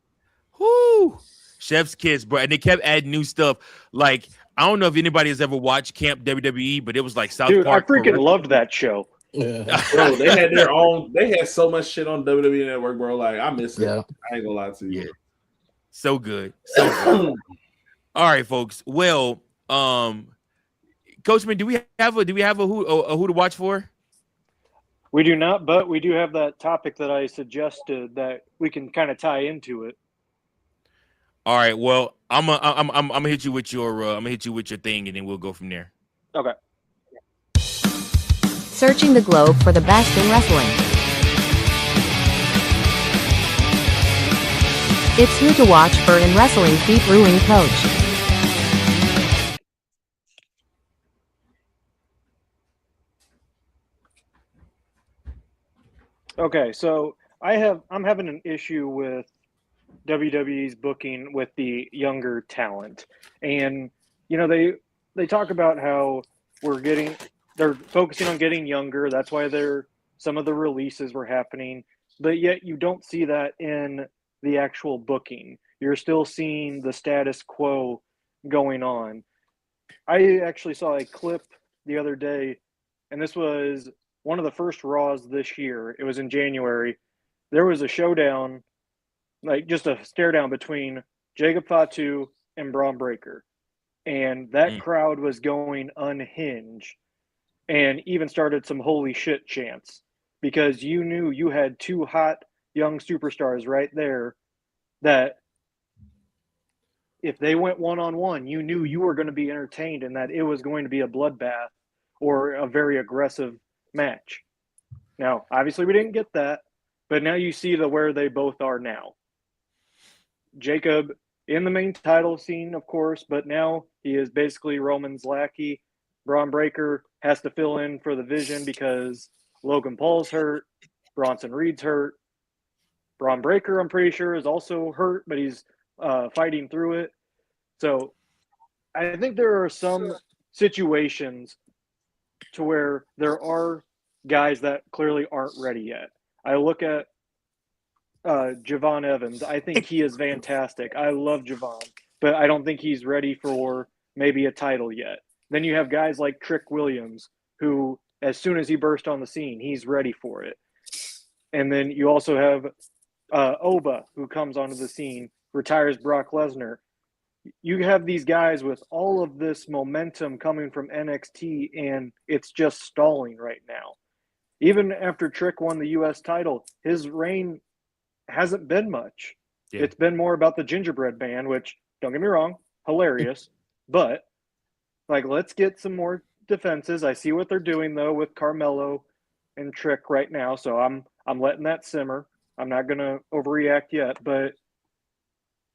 Whoo! Chef's kiss, bro. And they kept adding new stuff. Like, I don't know if anybody has ever watched Camp WWE, but it was like South Park. I freaking loved that show. Yeah. Bro, they had their own. They had so much shit on WWE Network, bro. Like, I miss it. I ain't gonna lie to you. Yeah. So good. So good. All right, folks. Well, Coachman, do we have a who to watch for? We do not, but we do have that topic that I suggested that we can kind of tie into it. All right. Well, I'm gonna hit you with your thing, and then we'll go from there. Okay. Searching the globe for the best in wrestling. It's who to watch for in wrestling featuring Coach. Okay, so I'm having an issue with WWE's booking with the younger talent. And they talk about how they're focusing on getting younger. That's why some of the releases were happening, but yet you don't see that in the actual booking. You're still seeing the status quo going on. I actually saw a clip the other day, and this was one of the first Raws this year. It was in January. There was a showdown, like just a stare down between Jacob Fatu and Braun Breaker. And that crowd was going unhinged and even started some holy shit chants because you knew you had two hot young superstars right there that if they went one-on-one, you knew you were going to be entertained and that it was going to be a bloodbath or a very aggressive match. Now, obviously we didn't get that, but now you see where they both are now. Jacob in the main title scene, of course, but now he is basically Roman's lackey. Braun Breaker has to fill in for the Vision because Logan Paul's hurt, Bronson Reed's hurt. Braun Breaker, I'm pretty sure, is also hurt, but he's fighting through it. So I think there are some situations to where there are guys that clearly aren't ready yet. I look at Javon Evans. I think he is fantastic. I love Javon, but I don't think he's ready for maybe a title yet. Then you have guys like Trick Williams, who as soon as he burst on the scene, he's ready for it. And then you also have Oba, who comes onto the scene, retires Brock Lesnar. You have these guys with all of this momentum coming from NXT, and it's just stalling right now. Even after Trick won the U.S. title, his reign hasn't been much. Yeah. It's been more about the gingerbread man, which, don't get me wrong, hilarious. But, let's get some more defenses. I see what they're doing, though, with Carmelo and Trick right now, so I'm letting that simmer. I'm not going to overreact yet, but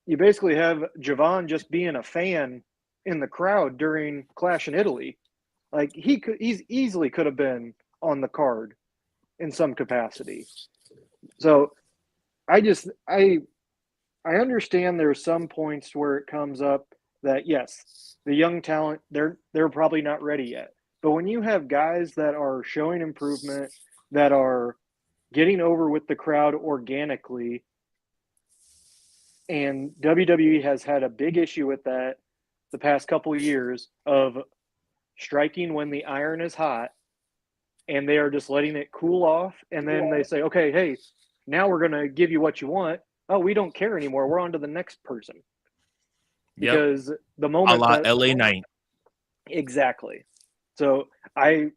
you basically have Javon just being a fan in the crowd during Clash in Italy. He's easily could have been on the card in some capacity. So I understand there's some points where it comes up that yes, the young talent, they're probably not ready yet. But when you have guys that are showing improvement, that are getting over with the crowd organically, and WWE has had a big issue with that the past couple of years of striking when the iron is hot, and they are just letting it cool off, and then they say, okay, hey, now we're going to give you what you want. Oh, we don't care anymore. We're on to the next person. Because the moment that LA Knight. Exactly. So I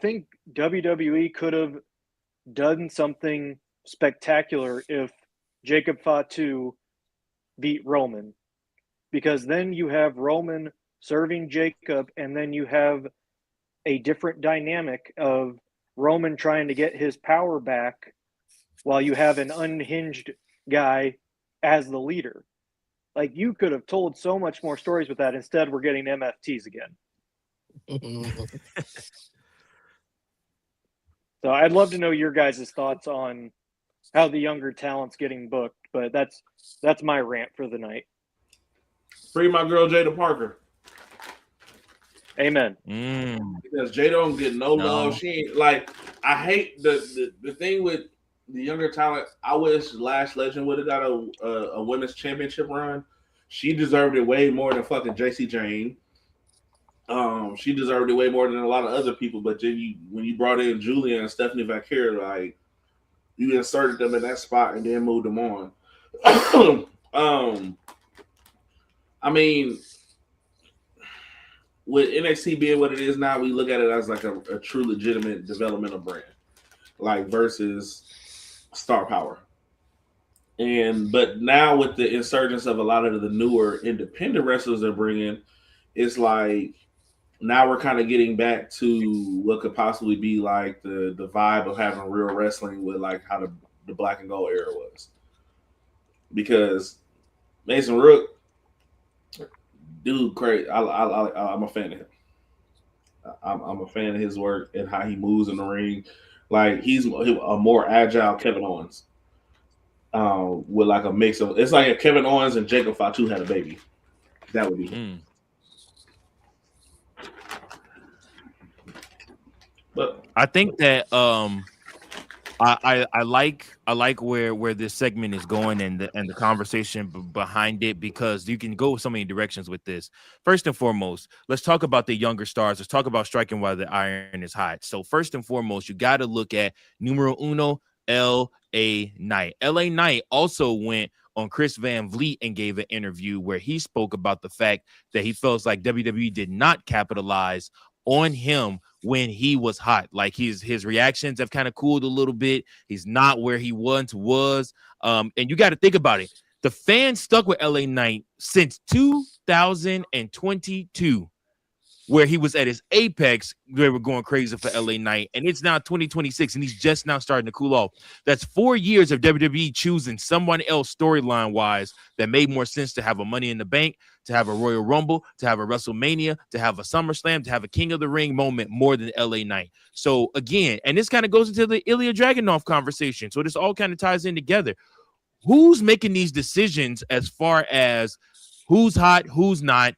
think WWE could have done something spectacular if Jacob Fatu beat Roman, because then you have Roman serving Jacob, and then you have a different dynamic of Roman trying to get his power back while you have an unhinged guy as the leader. You could have told so much more stories with that. Instead, we're getting MFTs again. So I'd love to know your guys' thoughts on how the younger talent's getting booked, but that's my rant for the night. Free my girl Jada Parker. Amen. Because Jada don't get no love. She ain't I hate the thing with the younger talent. I wish Lash Legend would have got a women's championship run. She deserved it way more than fucking JC Jane. She deserved it way more than a lot of other people. But then when you brought in Julia and Stephanie Vaquer, you inserted them in that spot and then moved them on. I mean, with NXT being what it is now, we look at it as like a true legitimate developmental brand, like versus Star Power. But now with the insurgence of a lot of the newer independent wrestlers they're bringing, it's like now we're kind of getting back to what could possibly be like the vibe of having real wrestling with like how the black and gold era was. Because Mason Rook, dude, crazy. I'm a fan of him. I'm a fan of his work and how he moves in the ring. Like he's a more agile Kevin Owens. With like a mix of, it's like if Kevin Owens and Jacob Fatu had a baby, that would be him. But I think that I like where this segment is going and the conversation behind it, because you can go so many directions with this. First and foremost, let's talk about the younger stars. Let's talk about striking while the iron is hot. So first and foremost, you got to look at numero uno, L.A. Knight. L.A. Knight also went on Chris Van Vliet and gave an interview where he spoke about the fact that he feels like WWE did not capitalize on him when he was hot. Like his reactions have kind of cooled a little bit. He's not where he once was. And you got to think about it. The fans stuck with LA Knight since 2022, where he was at his apex. They were going crazy for LA Knight, and it's now 2026, and he's just now starting to cool off. That's 4 years of WWE choosing someone else storyline wise that made more sense to have a Money in the Bank, to have a Royal Rumble, to have a WrestleMania, to have a SummerSlam, to have a King of the Ring moment more than LA Knight. So again, and this kind of goes into the Ilja Dragunov conversation. So this all kind of ties in together. Who's making these decisions as far as who's hot, who's not?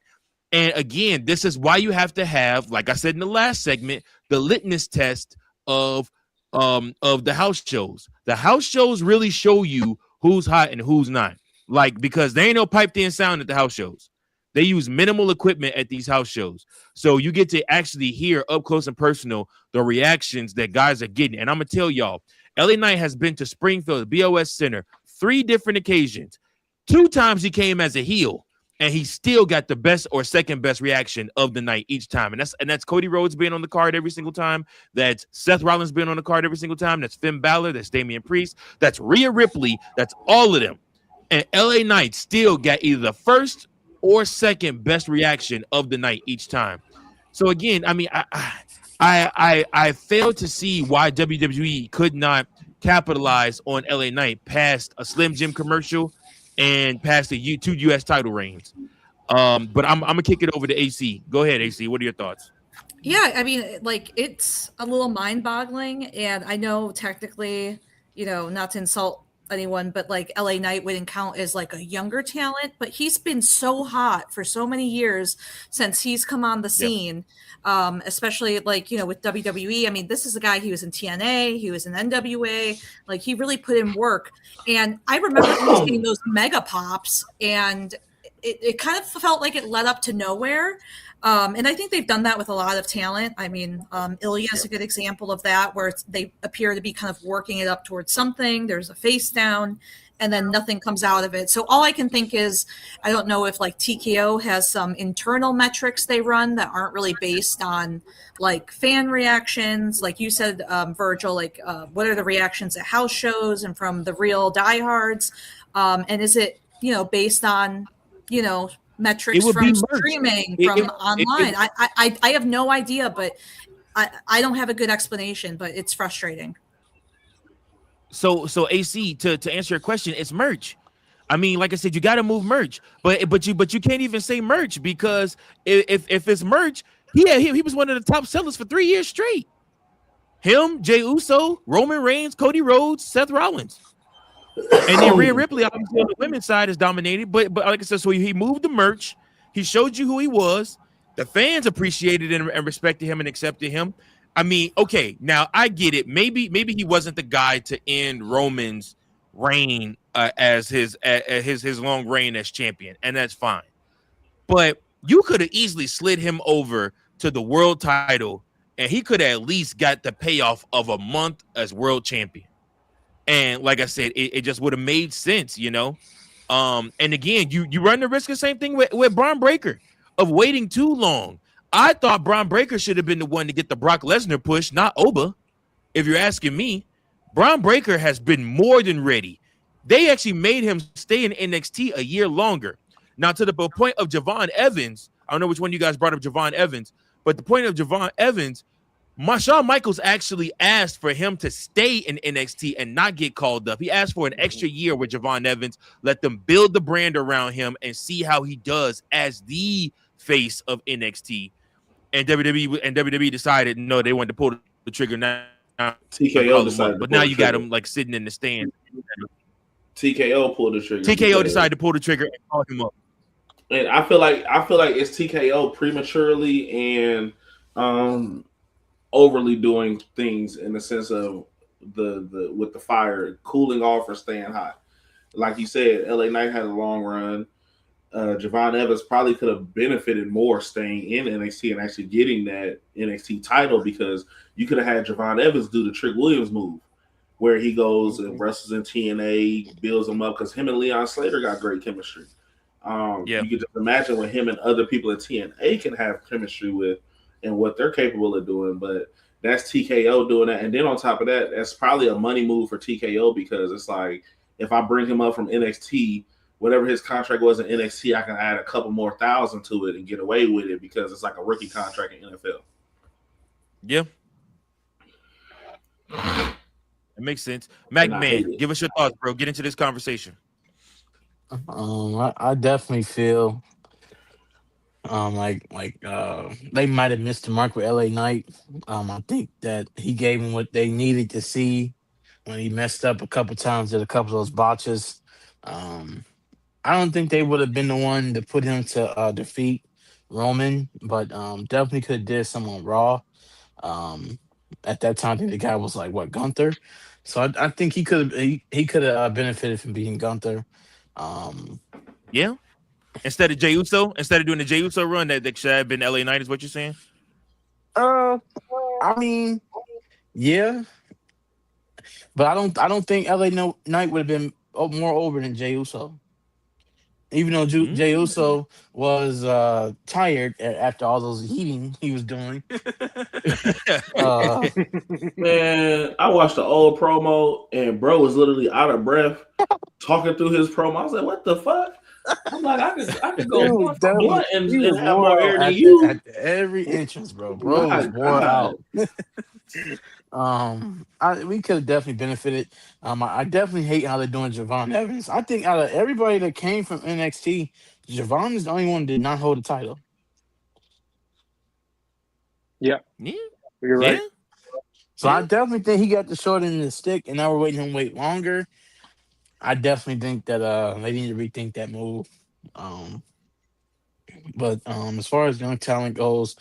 And again, this is why you have to have, like I said in the last segment, the litmus test of the house shows. The house shows really show you who's hot and who's not. Like, because there ain't no piped in sound at the house shows. They use minimal equipment at these house shows. So you get to actually hear up close and personal the reactions that guys are getting. And I'm going to tell y'all, LA Knight has been to Springfield, BOS Center, 3 different occasions. 2 times he came as a heel, and he still got the best or second best reaction of the night each time. And that's Cody Rhodes being on the card every single time. That's Seth Rollins being on the card every single time. That's Finn Balor. That's Damian Priest. That's Rhea Ripley. That's all of them. And LA Knight still got either the first or second best reaction of the night each time. So again, I mean, I fail to see why WWE could not capitalize on LA Knight past a Slim Jim commercial and past the 2 U.S. title reigns. But I'm gonna kick it over to AC. Go ahead, AC. What are your thoughts? Yeah, I mean, like, it's a little mind-boggling, and I know technically, not to insult anyone, but like LA Knight wouldn't count as like a younger talent, but he's been so hot for so many years since he's come on the scene. Yep. Especially like, with WWE. I mean, this is a guy, he was in TNA, he was in NWA, like he really put in work. And I remember getting those mega pops, and it kind of felt like it led up to nowhere. And I think they've done that with a lot of talent. I mean, Ilya is a good example of that, where they appear to be kind of working it up towards something. There's a face down, and then nothing comes out of it. So all I can think is, I don't know if like TKO has some internal metrics they run that aren't really based on like fan reactions. Like you said, Virgil, like what are the reactions at house shows and from the real diehards? And is it, based on, metrics from streaming, from online? I have no idea, but I don't have a good explanation, but it's frustrating. So AC, to answer your question, it's merch. I mean, like I said, you got to move merch, but you can't even say merch, because if it's merch, he was one of the top sellers for 3 years straight. Him, Jey Uso, Roman Reigns, Cody Rhodes, Seth Rollins. And then Rhea Ripley, obviously on the women's side, is dominated. But like I said, so he moved the merch. He showed you who he was. The fans appreciated and respected him and accepted him. I mean, okay, now I get it. Maybe he wasn't the guy to end Roman's reign as his long reign as champion, and that's fine. But you could have easily slid him over to the world title, and he could have at least got the payoff of a month as world champion. And like I said, it just would have made sense, And again, you run the risk of the same thing with Braun Breaker of waiting too long. I thought Braun Breaker should have been the one to get the Brock Lesnar push, not Oba. If you're asking me, Braun Breaker has been more than ready. They actually made him stay in NXT a year longer. Now, to the point of Javon Evans, I don't know which one you guys brought up Javon Evans, but the point of Javon Evans, Shawn Michaels actually asked for him to stay in NXT and not get called up. He asked for an extra year with Javon Evans, let them build the brand around him and see how he does as the face of NXT. And WWE decided no, they wanted to pull the trigger now. TKO decided, but now you got him like sitting in the stand. TKO pulled the trigger. TKO decided to pull the trigger and call him up. And I feel like it's TKO prematurely and overly doing things in the sense of the with the fire cooling off or staying hot. Like you said, LA Knight had a long run. Javon Evans probably could have benefited more staying in NXT and actually getting that NXT title, because you could have had Javon Evans do the Trick Williams move where he goes and wrestles in TNA, builds him up, because him and Leon Slater got great chemistry. You could just imagine what him and other people in TNA can have chemistry with and what they're capable of doing. But that's TKO doing that. And then on top of that, that's probably a money move for TKO, because it's like, if I bring him up from NXT, whatever his contract was in NXT, I can add a couple more thousand to it and get away with it, because it's like a rookie contract in NFL. Yeah. It makes sense. Man, give us your thoughts, bro. Get into this conversation. I definitely feel they might have missed the mark with LA Knight. I think that he gave them what they needed to see when he messed up a couple times, did a couple of those botches. I don't think they would have been the one to put him to defeat Roman, but definitely could have did some on Raw. At that time, I think the guy was like Gunther, so I think he could have benefited from beating Gunther. Yeah, instead of Jey Uso, instead of doing the Jey Uso run, that should have been LA Knight, is what you're saying? I mean, yeah, but I don't think LA Knight would have been more over than Jey Uso. Even though Jey Uso was tired after all those heating he was doing. Man, I watched the old promo and bro was literally out of breath talking through his promo. I was like, what the fuck? I'm like, I could go blunt and have more air than you. At every entrance, bro. Bro was wore out. We could have definitely benefited. I definitely hate how they're doing Javon Evans. I think out of everybody that came from NXT, Javon is the only one that did not hold the title. Yeah. You're right. So I definitely think he got the short end of the stick, and now we're waiting him to wait longer. I definitely think that they need to rethink that move. But as far as young talent goes,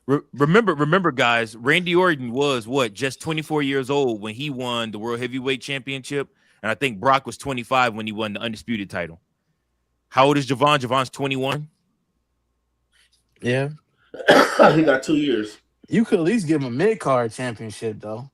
remember, guys, Randy Orton was just 24 years old when he won the World Heavyweight Championship, and I think Brock was 25 when he won the Undisputed title. How old is Javon? Javon's 21. Yeah, he got 2 years. You could at least give him a mid-card championship, though.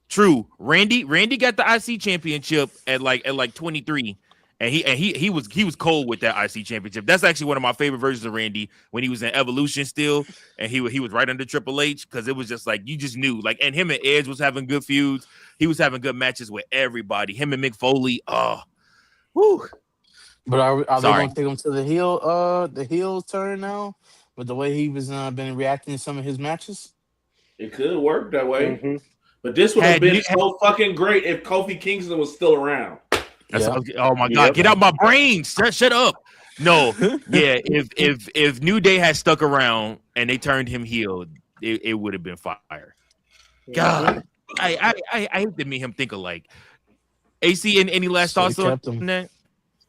True. Randy got the IC championship at like 23. And he was cold with that IC championship. That's actually one of my favorite versions of Randy when he was in Evolution still, and he was right under Triple H, because it was just like you just knew. Like, and him and Edge was having good feuds. He was having good matches with everybody. Him and Mick Foley. Oh, whoo. But are they going to take him to the heel turn now with the way he was been reacting to some of his matches? It could work that way. Mm-hmm. But this would have been so fucking great if Kofi Kingston was still around. Oh my God! Get out my brain! Shut up! No, yeah. If New Day had stuck around and they turned him heel, it would have been fire. God, I hate to meet him think alike. AC, any last thoughts on that?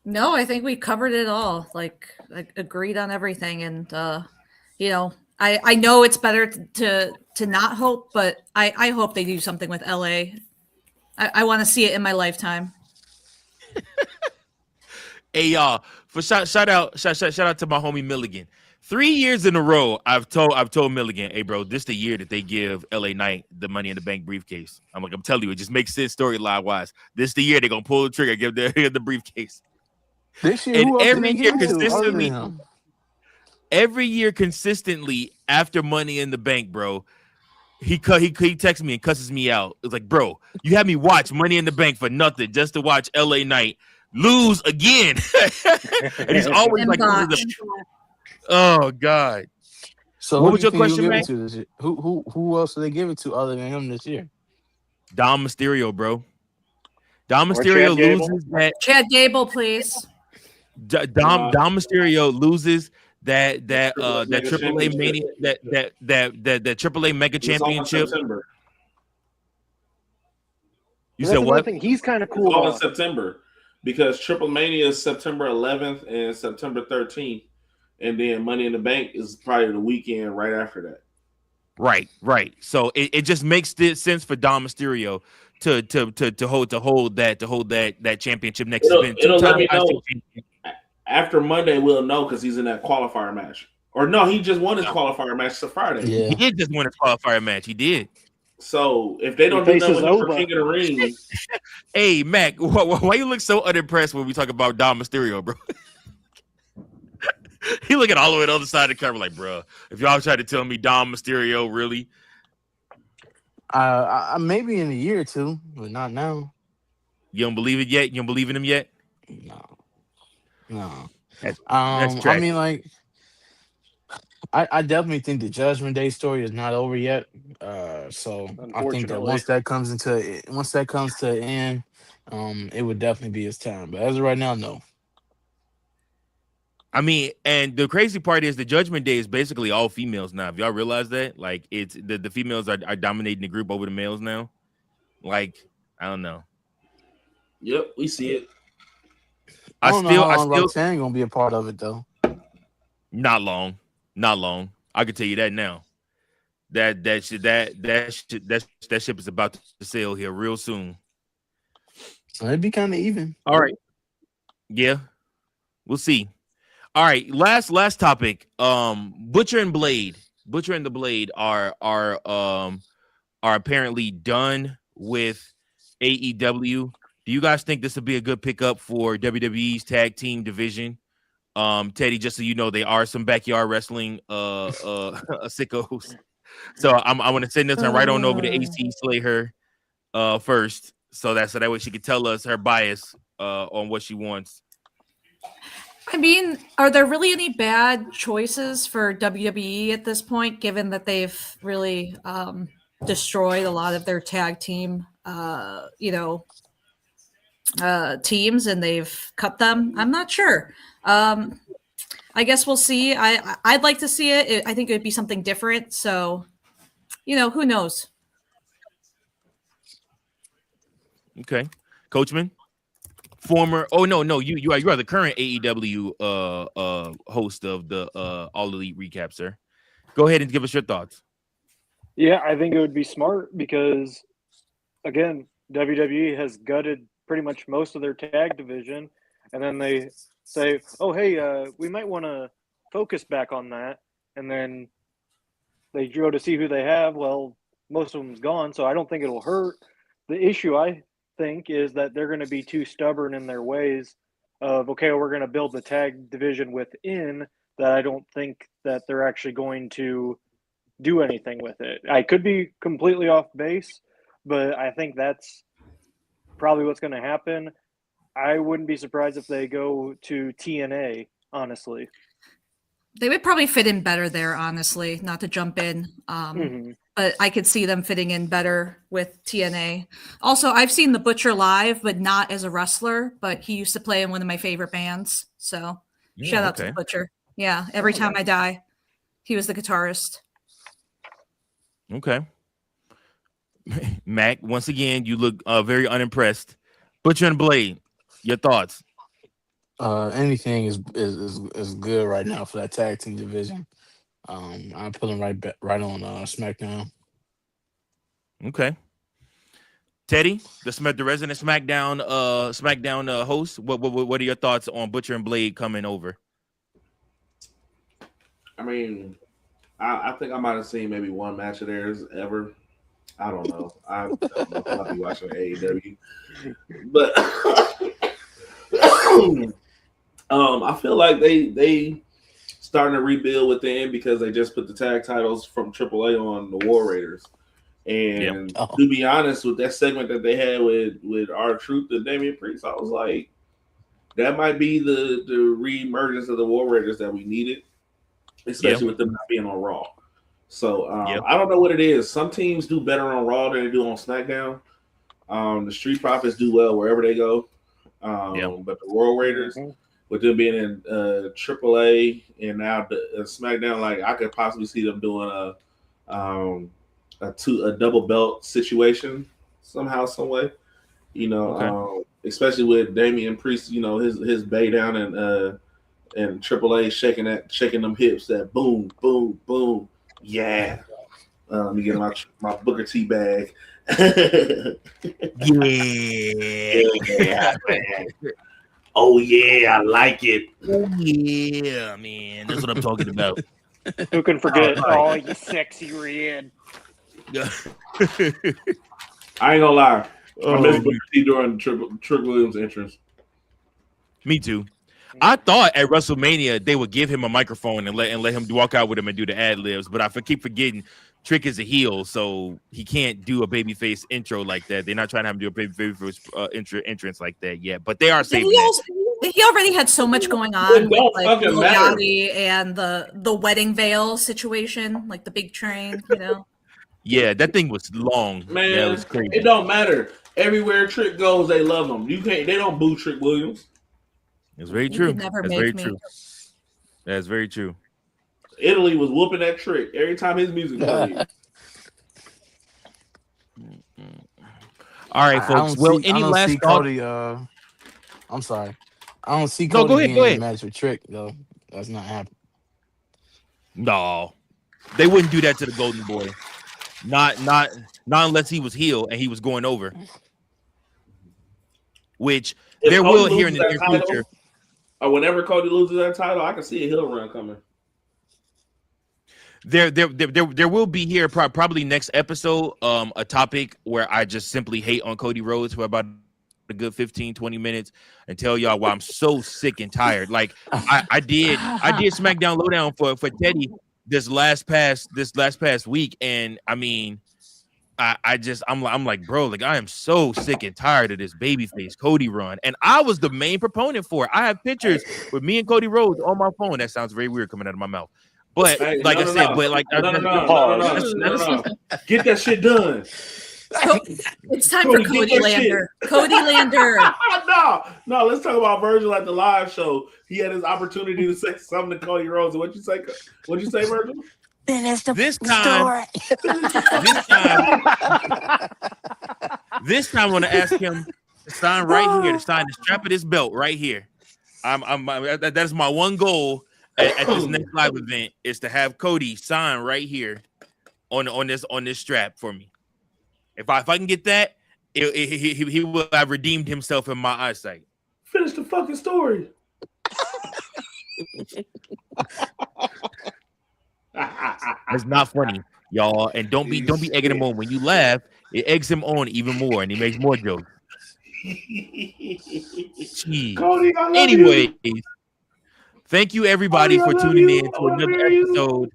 No, I think we covered it all. Like agreed on everything, and I know it's better to not hope, but I hope they do something with LA. I want to see it in my lifetime. Hey y'all, for shout out to my homie Milligan. 3 years in a row, I've told Milligan, hey bro, this the year that they give LA Knight the Money in the Bank briefcase. I'm telling you, it just makes sense storyline wise. This the year they're gonna pull the trigger, give the briefcase. This year, And who else did every they year give it to other than consistently, him? every year consistently after Money in the Bank, bro, he texts me and cusses me out. It's like, bro, you had me watch Money in the Bank for nothing just to watch LA Knight lose again. And he's always like, oh God. So What who was do you your think he'll question, give man? it to this year? Who else did they give it to other than him this year? Dom Mysterio, bro. Dom Or Mysterio Chad Gable. loses that. Chad Gable, please. Dom Mysterio loses that Mega AAA mania that AAA mega It's all in championship. September. You That's said another what? thing. He's kind of It's cool all in off. September because Triple Mania is September 11th and September 13th, and then Money in the Bank is probably the weekend right after that. Right. So it just makes sense for Dom Mysterio to hold that championship next. It'll let me know after Monday. We'll know because he's in that qualifier match. Or no, he just won his qualifier match to Friday. Yeah. He did just win a qualifier match. He did. So if they don't do nothing with him for King of the Ring, hey Mac, why you look so unimpressed when we talk about Dom Mysterio, bro? He looking all the way to the other side of the cover, like, bro. If y'all try to tell me Dom Mysterio, really? I maybe in a year or two, but not now. You don't believe it yet? You don't believe in him yet? No. That's I mean, like, I definitely think the Judgment Day story is not over yet. So I think that once that comes to an end, it would definitely be his time. But as of right now, no. I mean, and the crazy part is the Judgment Day is basically all females now. Have y'all realize that? Like, it's the females are dominating the group over the males now. Like, I don't know. Yep, we see it. I don't know how long Roxanne gonna be a part of it though. Not long. I can tell you that now. That ship is about to sail here real soon. So it'd be kind of even. All right. Yeah, we'll see. All right, last topic. Butcher and the Blade are apparently done with AEW. Do you guys think this would be a good pickup for WWE's tag team division? Teddy, just so you know, they are some backyard wrestling sickos. So I want to send this one right on over to AC Slater first, so that way she could tell us her bias on what she wants. I mean, are there really any bad choices for WWE at this point, given that they've really destroyed a lot of their tag team, teams, and they've cut them? I'm not sure. I guess we'll see. I'd like to see it. I think it would be something different. So, who knows? Okay, Coachman. You are the current AEW host of the All Elite Recap, sir. Go ahead and give us your thoughts. Yeah, I think it would be smart because, again, WWE has gutted pretty much most of their tag division, and then they say, "Oh, hey, we might want to focus back on that," and then they go to see who they have. Well, most of them's gone, so I don't think it'll hurt. The issue, I think, is that they're going to be too stubborn in their ways of, okay, we're going to build the tag division within that. I don't think that they're actually going to do anything with it. I could be completely off base, but I think that's probably what's going to happen. I wouldn't be surprised if they go to TNA, honestly. They would probably fit in better there, honestly, not to jump in. But I could see them fitting in better with TNA. Also, I've seen the Butcher live, but not as a wrestler, but he used to play in one of my favorite bands. So shout out to the Butcher. Yeah, Every Time I Die. He was the guitarist. Okay. Mac, once again, you look very unimpressed. Butcher and Blade, your thoughts? Anything is good right now for that tag team division. I put them right on SmackDown. Okay. Teddy, the resident SmackDown host. What are your thoughts on Butcher and Blade coming over? I mean, I think I might have seen maybe one match of theirs ever. I don't know. I don't know. I'll be watching AEW, but I feel like they starting to rebuild within because they just put the tag titles from AAA on the War Raiders. And to be honest, with that segment that they had with R-Truth and Damian Priest, I was like, that might be the re-emergence of the War Raiders that we needed, especially with them not being on Raw. So I don't know what it is. Some teams do better on Raw than they do on SmackDown. The Street Profits do well wherever they go. But the War Raiders, with them being in AAA and now the SmackDown, like I could possibly see them doing a double belt situation somehow, some way. You know, especially with Damian Priest, you know, his bay down and AAA shaking them hips, that boom, boom, boom. Yeah. Let me get my Booker T bag. Yeah. Oh yeah, I like it. Oh yeah, man. That's what I'm talking about. Who can forget? Oh, you sexy Ryan. I ain't gonna lie. I missed Booker T during Trick Williams' entrance. Me too. I thought at WrestleMania they would give him a microphone and let him walk out with him and do the ad libs, but I keep forgetting Trick is a heel, so he can't do a babyface intro like that. They're not trying to have him do a babyface entrance like that yet, but they are saving he already had so much going on with like Lil Yachty and the wedding veil situation, like the big train, you know. Yeah, that thing was long. Man, yeah, it was crazy. It don't matter. Everywhere Trick goes, they love him. They don't boo Trick Williams. It's very true. That's very true. That's very true. Italy was whooping that Trick every time his music played. All right, folks. Well, any last thought? Cody, I'm sorry. I don't see Cody being in a match with Trick, though. That's not happening. No. They wouldn't do that to the Golden Boy. Not unless he was heel and he was going over. Which there will here in the near future. Or whenever Cody loses that title, I can see a heel run coming. There will be here probably next episode a topic where I just simply hate on Cody Rhodes for about a good 15-20 minutes and tell y'all why I'm so sick and tired. Like I did SmackDown Lowdown for Teddy this last past week, and I mean I'm like, bro, like I am so sick and tired of this babyface Cody run, and I was the main proponent for it. I have pictures with me and Cody Rhodes on my phone. That sounds very weird coming out of my mouth, but hey, like no, I said, no. but like No. Get that shit done. It's time for Cody Lander. Cody Lander. No. Let's talk about Virgil at the live show. He had his opportunity to say something to Cody Rhodes. What'd you say, Virgil? This time, I want to ask him to sign right here, to sign the strap of this belt right here. That's my one goal at this next live event is to have Cody sign right here on this strap for me. If I can get that, he will have redeemed himself in my eyesight. Finish the fucking story. It's not funny, y'all, and don't be egging him on. When you laugh, it eggs him on even more, and he makes more jokes. Cody, anyway, thank you everybody for tuning in to another episode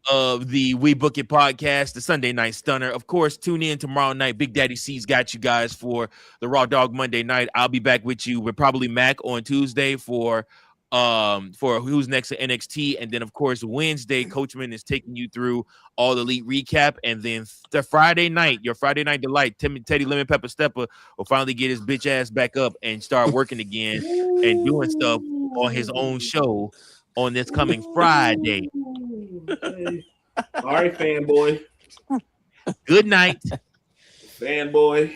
of the We Book It podcast, the Sunday Night Stunner. Of course, tune in tomorrow night. Big Daddy C's got you guys for the Raw Dog Monday night. I'll be back with you with probably Mac on Tuesday for Who's Next at NXT, and then of course Wednesday Coachman is taking you through all the Elite recap, and then the Friday night, your Friday Night Delight, Teddy Lemon Pepper Stepper will finally get his bitch ass back up and start working again and doing stuff on his own show on this coming Friday. All right, fanboy. Good night, fanboy.